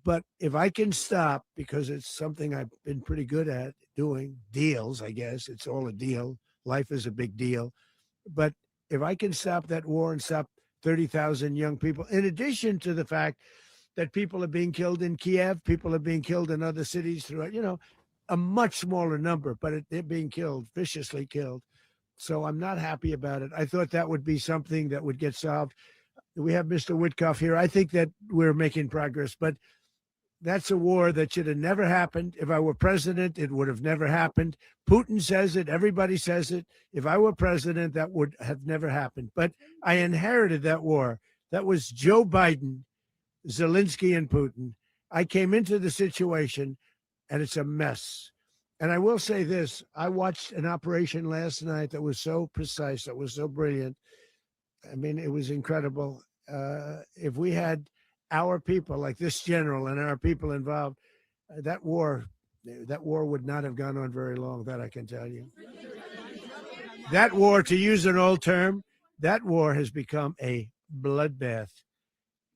But if I can stop, because it's something I've been pretty good at doing, deals, I guess. It's all a deal. Life is a big deal. But if I can stop that war and stop 30,000 young people, in addition to the fact that people are being killed in Kiev, people are being killed in other cities throughout, a much smaller number, but they're being killed, viciously killed. So I'm not happy about it. I thought that would be something that would get solved. We have Mr. Witkoff here. I think that we're making progress, but that's a war that should have never happened. If I were president, it would have never happened. Putin says it. Everybody says it. If I were president, that would have never happened. But I inherited that war. That was Joe Biden, Zelensky, and Putin. I came into the situation, and it's a mess. And I will say this. I watched an operation last night that was so precise, that was so brilliant. I mean, it was incredible. If we had our people, like this general and our people involved, that war would not have gone on very long. That I can tell you. That war, to use an old term, that war has become a bloodbath,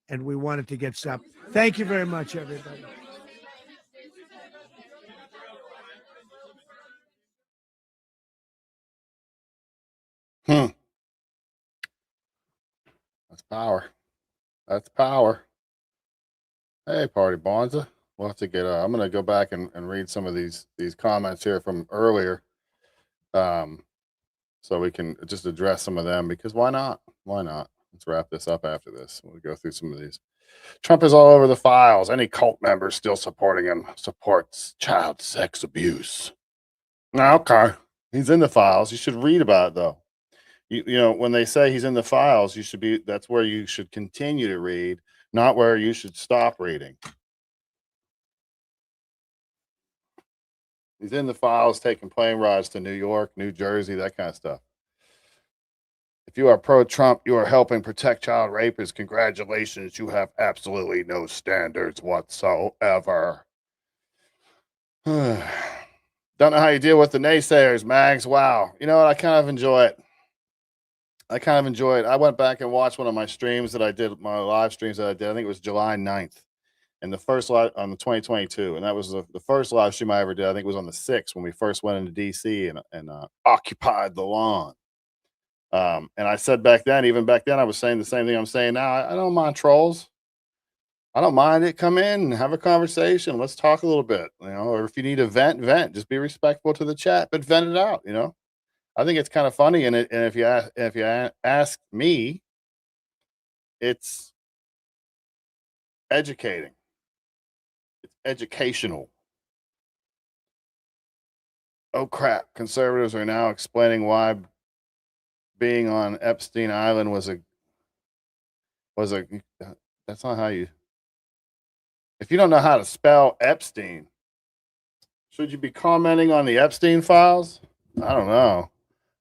and we want it to get stopped. Thank you very much, everybody. That's power. That's power. Hey, Party Bonza. We'll have to get. I'm going to go back and read some of these comments here from earlier, so we can just address some of them, because why not? Why not? Let's wrap this up after this. We'll go through some of these. Trump is all over the files. Any cult member still supporting him supports child sex abuse. Okay, he's in the files. You should read about it, though. You know, when they say he's in the files, that's where you should continue to read, not where you should stop reading. He's in the files, taking plane rides to New York, New Jersey, that kind of stuff. If you are pro-Trump, you are helping protect child rapists. Congratulations, you have absolutely no standards whatsoever. Don't know how you deal with the naysayers, Mags. Wow. You know what? I kind of enjoy it. I went back and watched one of my streams that I did, my live streams that I did. I think it was July 9th. And the first live on the 2022. And that was the first live stream I ever did. I think it was on the 6th when we first went into DC and occupied the lawn. And I said back then, I was saying the same thing I'm saying now. I don't mind trolls. I don't mind it. Come in and have a conversation. Let's talk a little bit, or if you need to vent. Just be respectful to the chat, but vent it out, I think it's kind of funny. And if you ask me, it's educating. It's educational. Oh crap. Conservatives are now explaining why being on Epstein Island was a that's not how you, if you don't know how to spell Epstein, should you be commenting on the Epstein files? I don't know.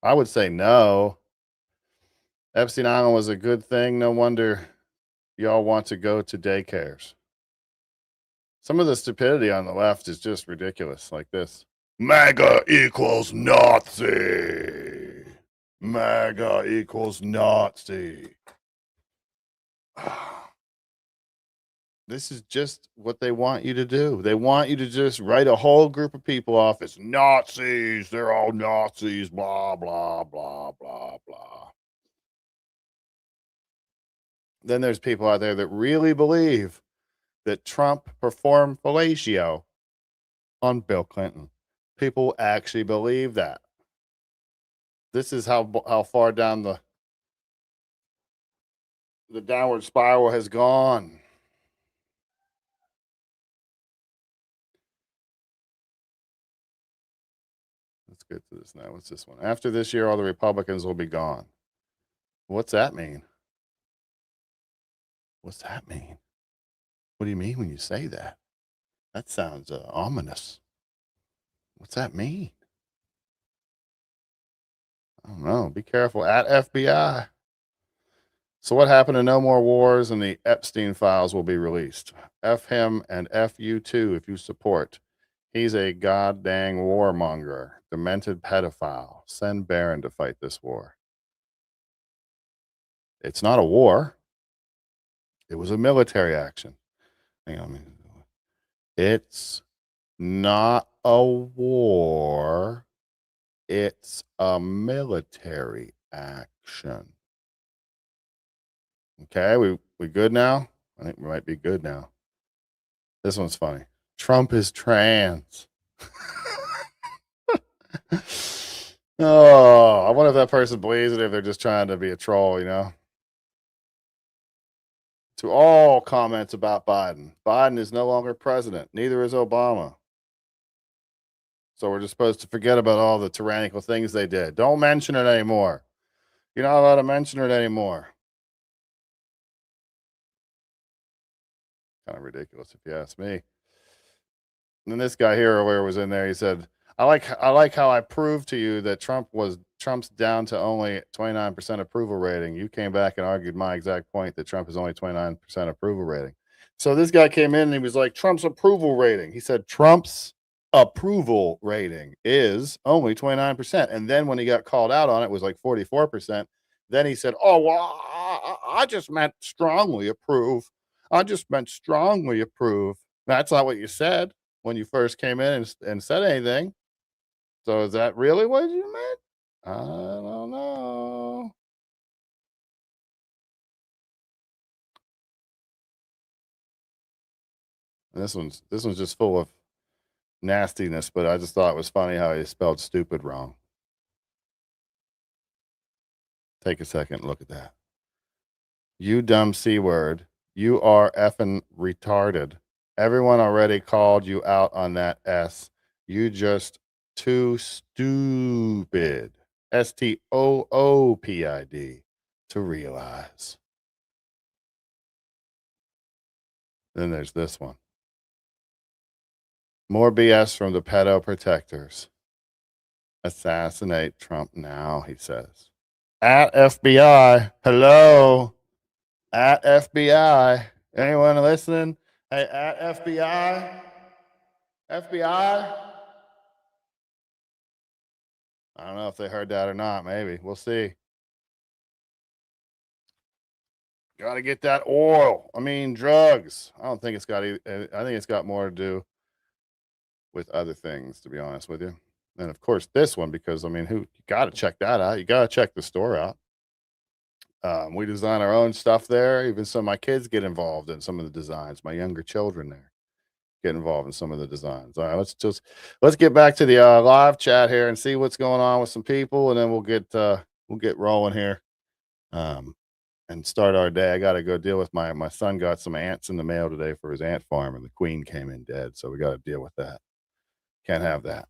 I would say no. Epstein Island was a good thing. No wonder y'all want to go to daycares. Some of the stupidity on the left is just ridiculous, like this. MAGA equals Nazi. MAGA equals Nazi. This is just what they want you to do. They want you to just write a whole group of people off as Nazis. They're all Nazis, blah, blah, blah, blah, blah. Then there's people out there that really believe that Trump performed fellatio on Bill Clinton. People actually believe that. This is how far down the downward spiral has gone. Let's get to this now. What's this one? After this year, all the Republicans will be gone. What's that mean? What's that mean? What do you mean when you say that? That sounds ominous. What's that mean? I don't know. Be careful. At FBI. So what happened to No More Wars and the Epstein files will be released. F him and F you too if you support. He's a goddamn warmonger, demented pedophile. Send Barron to fight this war. It's not a war. It was a military action. Hang on. It's not a war. It's a military action. Okay, we good now? I think we might be good now. This one's funny. Trump is trans. Oh, I wonder if that person believes it, if they're just trying to be a troll, you know? To all comments about Biden. Biden is no longer president. Neither is Obama. So we're just supposed to forget about all the tyrannical things they did. Don't mention it anymore. You're not allowed to mention it anymore. Kind of ridiculous if you ask me. And then this guy here earlier was in there. He said, I like how I proved to you that Trump's down to only 29% approval rating. You came back and argued my exact point that Trump is only 29% approval rating. So this guy came in and he was like, Trump's approval rating. He said Trump's approval rating is only 29%. And then when he got called out on it, it was like 44%. Then he said, oh, well, I just meant strongly approve. I just meant strongly approve. That's not what you said when you first came in and said anything. So is that really what you meant? I don't know. And this one's just full of nastiness, but I just thought it was funny how he spelled stupid wrong. Take a second and look at that. You dumb C word. You are effing retarded. Everyone already called you out on that S. You just too stupid. STOOPID to realize. Then there's this one. More BS from the pedo protectors. Assassinate Trump now, he says. At FBI. Hello. At FBI. Anyone listening? Hey, at FBI. FBI. I don't know if they heard that or not. Maybe. We'll see. Got to get that oil. I mean, drugs. I don't think it's got. I think it's got more to do with other things, to be honest with you. And of course, this one, because I mean, you got to check that out. You got to check the store out. We design our own stuff there. Even some of my kids get involved in some of the designs. My younger children there get involved in some of the designs. All right, let's get back to the live chat here and see what's going on with some people, and then we'll get rolling here. And start our day. I got to go deal with my son got some ants in the mail today for his ant farm, and the queen came in dead. So we got to deal with that. Can't have that.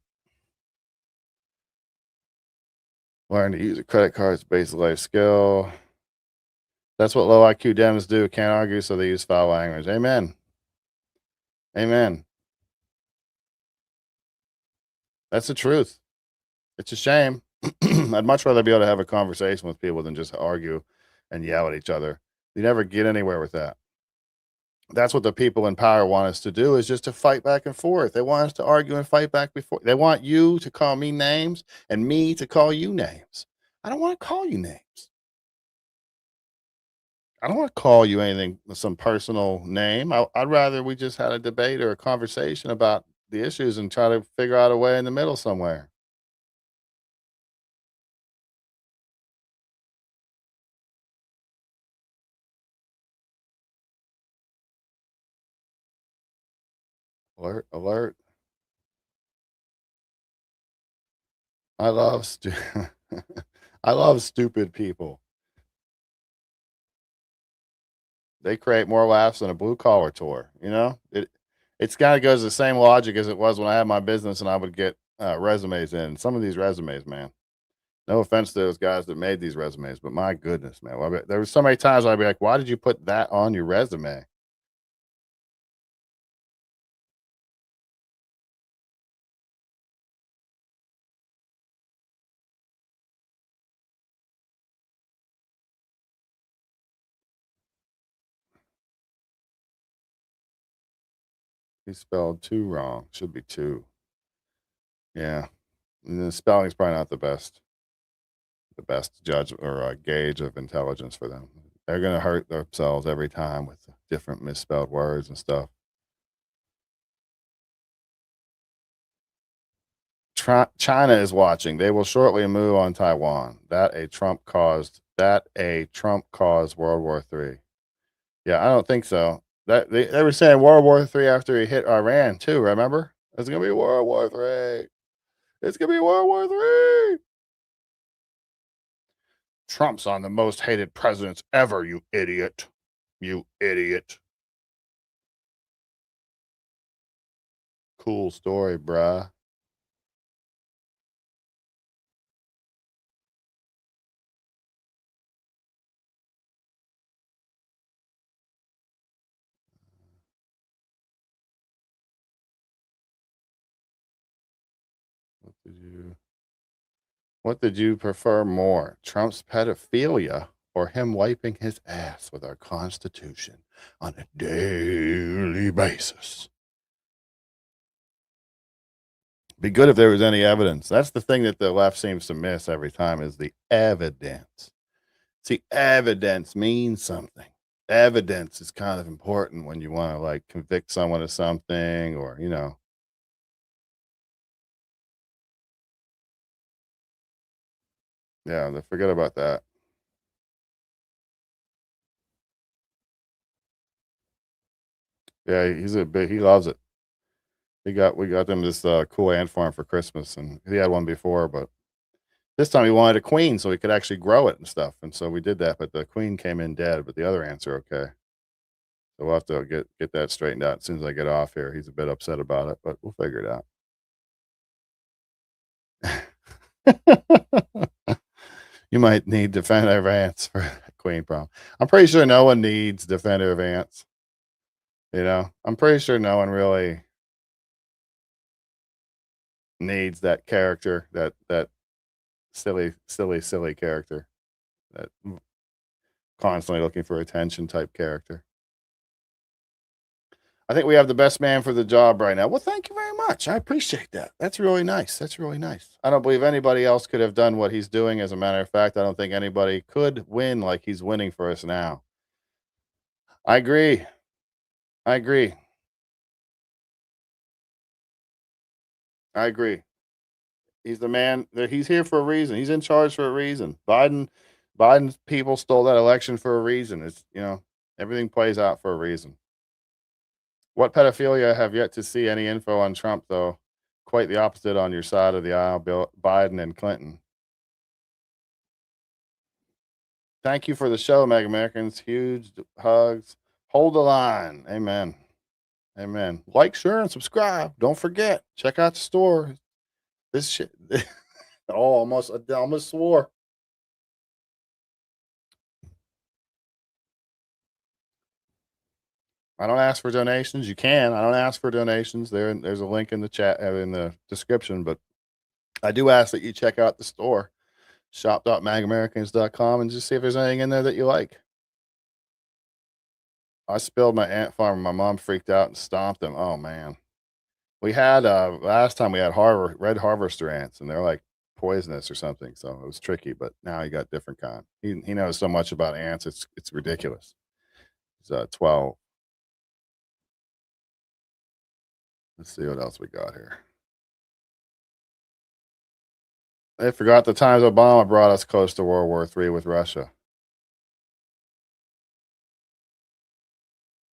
Learn to use a credit card is a basic life skill. That's what low IQ Dems do. Can't argue, so they use foul language. Amen. Amen. That's the truth. It's a shame. I'd much rather be able to have a conversation with people than just argue and yell at each other. You never get anywhere with that. That's what the people in power want us to do, is just to fight back and forth. They want us to argue and fight back before. They want you to call me names and me to call you names. I don't want to call you names. I don't want to call you anything, some personal name. I'd rather we just had a debate or a conversation about the issues and try to figure out a way in the middle somewhere. Alert, alert. I love I love stupid people. They create more laughs than a blue collar tour. You know, it's kind of goes the same logic as it was when I had my business and I would get resumes in. Some of these resumes, man. No offense to those guys that made these resumes, but my goodness, man. There was so many times I'd be like, why did you put that on your resume? He spelled two wrong. Should be two. Yeah. And the spelling's probably not the best judge or gauge of intelligence for them. They're going to hurt themselves every time with different misspelled words and stuff. China is watching. They will shortly move on Taiwan. That a Trump caused World War III. Yeah, I don't think so. That they were saying World War III after he hit Iran too. Remember? It's gonna be World War III. It's gonna be World War III. Trump's on the most hated presidents ever. You idiot. You idiot. Cool story, bruh. What did you prefer more, Trump's pedophilia or him wiping his ass with our Constitution on a daily basis? Be good if there was any evidence. That's the thing that the left seems to miss every time, is the evidence. See, evidence means something. Evidence is kind of important when you want to like convict someone of something, or, you know. Yeah, forget about that. Yeah, he loves it. We got them this cool ant farm for Christmas, and he had one before, but this time he wanted a queen so he could actually grow it and stuff. And so we did that, but the queen came in dead, but the other ants are okay. So we'll have to get that straightened out as soon as I get off here. He's a bit upset about it, but we'll figure it out. You might need defensive ants for that queen problem. I'm pretty sure no one needs defensive ants. You know, I'm pretty sure no one really needs that character, that silly character, that constantly looking for attention type character. I think we have the best man for the job right now. Well, thank you very much. I appreciate that. That's really nice. That's really nice. I don't believe anybody else could have done what he's doing. As a matter of fact, I don't think anybody could win like he's winning for us now. I agree. I agree. I agree. He's the man. He's here for a reason. He's in charge for a reason. Biden's people stole that election for a reason. It's, you know, everything plays out for a reason. What pedophilia? Have yet to see any info on Trump, though. Quite the opposite on your side of the aisle, Biden and Clinton. Thank you for the show, MagAmericans. Huge hugs. Hold the line. Amen. Amen. Like, share, and subscribe. Don't forget. Check out the store. This shit. Oh, almost swore. I don't ask for donations. You can. I don't ask for donations. There's a link in the chat, in the description, but I do ask that you check out the store, shop.magamericans.com, and just see if there's anything in there that you like. I spilled my ant farm. My mom freaked out and stomped them. Oh man. We had last time we had red harvester ants, and they're like poisonous or something. So it was tricky. But now he got different kind. He knows so much about ants. It's ridiculous. He's 12. Let's see what else we got here. They forgot the times Obama brought us close to World War III with Russia.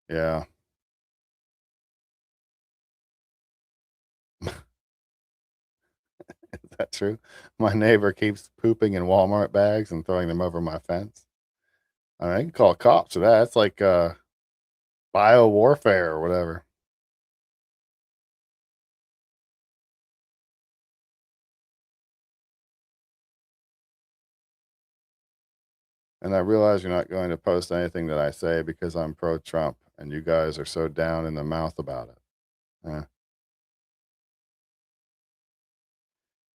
Yeah. Is that true? My neighbor keeps pooping in Walmart bags and throwing them over my fence. I mean, I can call cops for that. It's like bio warfare or whatever. And I realize you're not going to post anything that I say because I'm pro-Trump, and you guys are so down in the mouth about it. Yeah.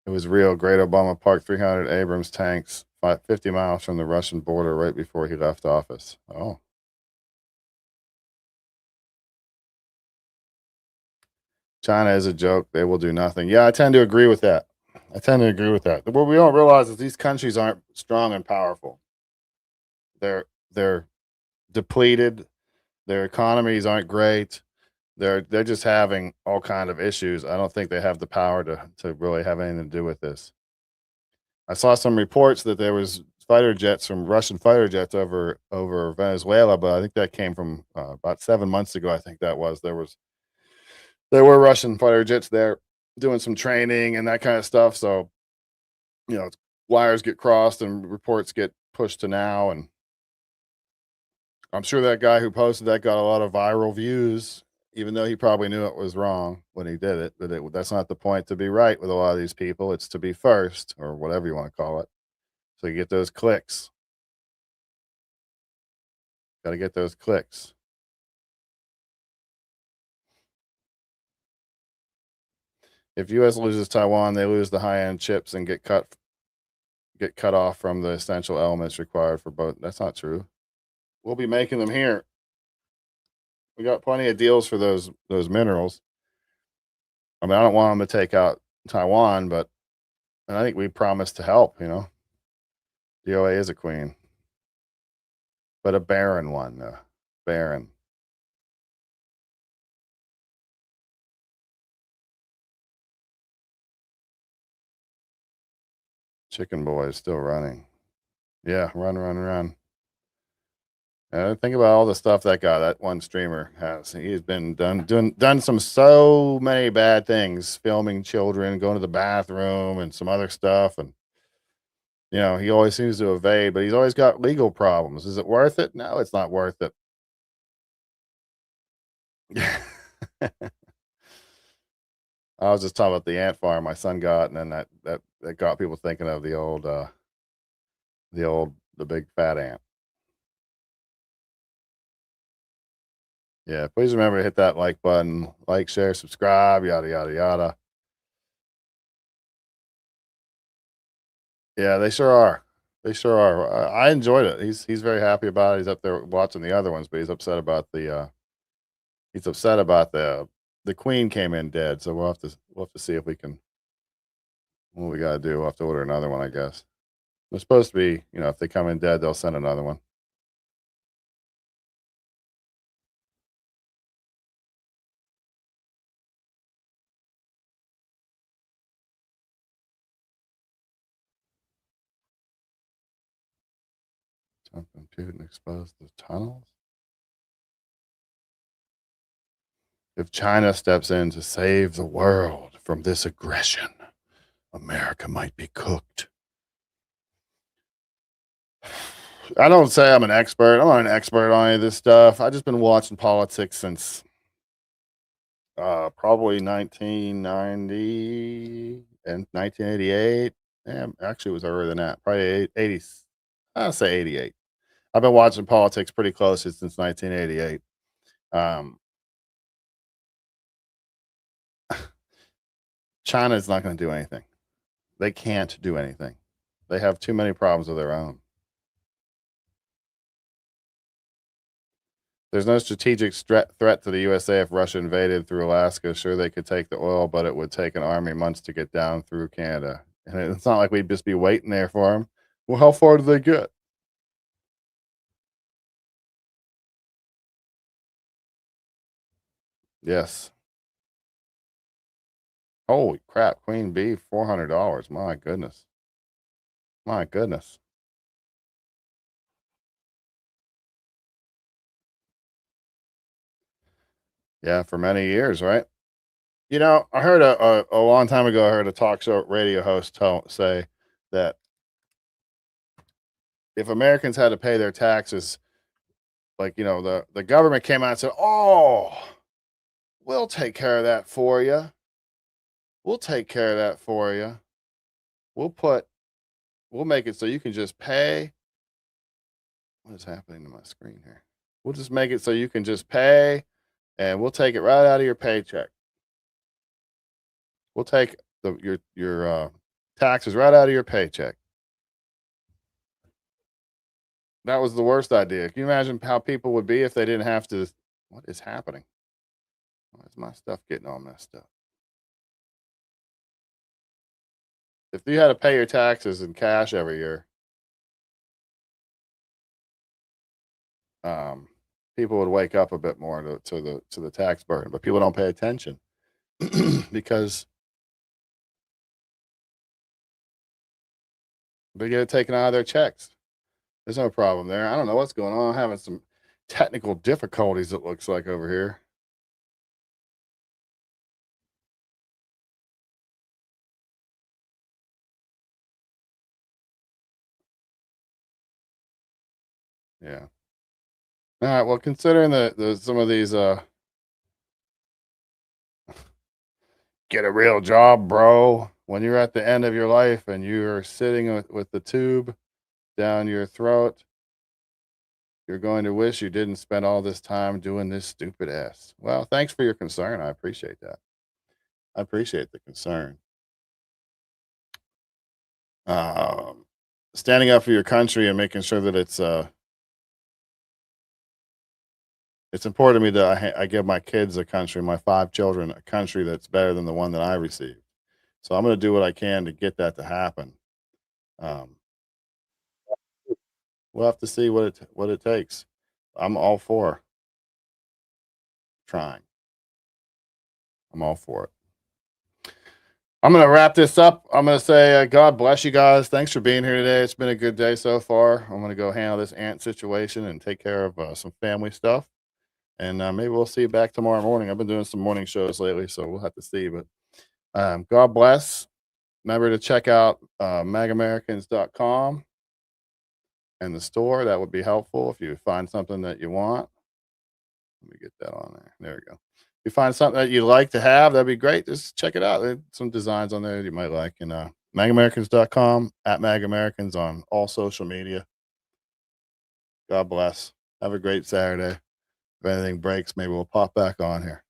It was real. Great Obama parked 300 Abrams tanks 50 miles from the Russian border right before he left office. Oh. China is a joke. They will do nothing. Yeah, I tend to agree with that. What we don't realize is these countries aren't strong and powerful. They're depleted. Their economies aren't great. They're just having all kind of issues. I don't think they have the power to really have anything to do with this. I saw some reports that there was Russian fighter jets over Venezuela, but I think that came from about 7 months ago. I think that was there were Russian fighter jets there doing some training and that kind of stuff. So, wires get crossed and reports get pushed to now. And I'm sure that guy who posted that got a lot of viral views, even though he probably knew it was wrong when he did it. But that's not the point to be right with a lot of these people. It's to be first, or whatever you want to call it. So you get those clicks. Got to get those clicks. If U.S. loses Taiwan, they lose the high-end chips and get cut off from the essential elements required for both. That's not true. We'll be making them here. We got plenty of deals for those minerals. I mean, I don't want them to take out Taiwan, but I think we promised to help. DOA is a queen, but a barren one. Barren. Chicken Boy is still running. Yeah, run. Think about all the stuff that one streamer has. He's been done so many bad things, filming children, going to the bathroom, and some other stuff. And he always seems to evade, but he's always got legal problems. Is it worth it? No, it's not worth it. I was just talking about the ant farm my son got, and then that got people thinking of the big fat ant. Yeah, please remember to hit that like button, like, share, subscribe, yada yada yada. Yeah, they sure are. I enjoyed it. He's very happy about it. He's up there watching the other ones, but he's upset about the queen came in dead. So we'll have to see if we can. What we got to do? We'll have to order another one, I guess. They're supposed to be, if they come in dead, they'll send another one. Jump compute and expose the tunnels. If China steps in to save the world from this aggression, America might be cooked. I don't say I'm an expert. I'm not an expert on any of this stuff. I've just been watching politics since probably 1990 and 1988. Actually, it was earlier than that. Probably 80. I'll say 88. I've been watching politics pretty closely since 1988. China is not going to do anything. They can't do anything. They have too many problems of their own. There's no strategic threat to the USA if Russia invaded through Alaska. Sure, they could take the oil, but it would take an army months to get down through Canada. And it's not like we'd just be waiting there for them. Well, how far do they get? Yes. Holy crap, Queen Bee, $400. My goodness. My goodness. Yeah, for many years, right? You know, I heard a long time ago, I heard a talk show radio host say that if Americans had to pay their taxes, like, you know, the government came out and said, oh, we'll take care of that for you. We'll take care of that for you. We'll make it so you can just pay. What is happening to my screen here? We'll just make it so you can just pay, and we'll take it right out of your paycheck. We'll take your taxes right out of your paycheck. That was the worst idea. Can you imagine how people would be if they didn't have to? What is happening? Why is my stuff getting all messed up? If you had to pay your taxes in cash every year, people would wake up a bit more to the tax burden, but people don't pay attention because they get it taken out of their checks. There's no problem there. I don't know what's going on. I'm having some technical difficulties, it looks like, over here. Yeah. All right. Well, considering the some of these get a real job, bro. When you're at the end of your life and you're sitting with the tube down your throat, you're going to wish you didn't spend all this time doing this stupid ass. Well, thanks for your concern. I appreciate that. I appreciate the concern. Standing up for your country and making sure that it's important to me that I give my kids a country, my 5 children, a country that's better than the one that I received. So I'm going to do what I can to get that to happen. We'll have to see what it takes. I'm all for trying. I'm all for it. I'm going to wrap this up. I'm going to say, God bless you guys. Thanks for being here today. It's been a good day so far. I'm going to go handle this ant situation and take care of some family stuff. And maybe we'll see you back tomorrow morning. I've been doing some morning shows lately, so we'll have to see. But God bless. Remember to check out MagAmericans.com and the store. That would be helpful if you find something that you want. Let me get that on there. There we go. If you find something that you'd like to have, that'd be great. Just check it out. There's some designs on there that you might like. And MagAmericans.com, at MagAmericans on all social media. God bless. Have a great Saturday. If anything breaks, maybe we'll pop back on here.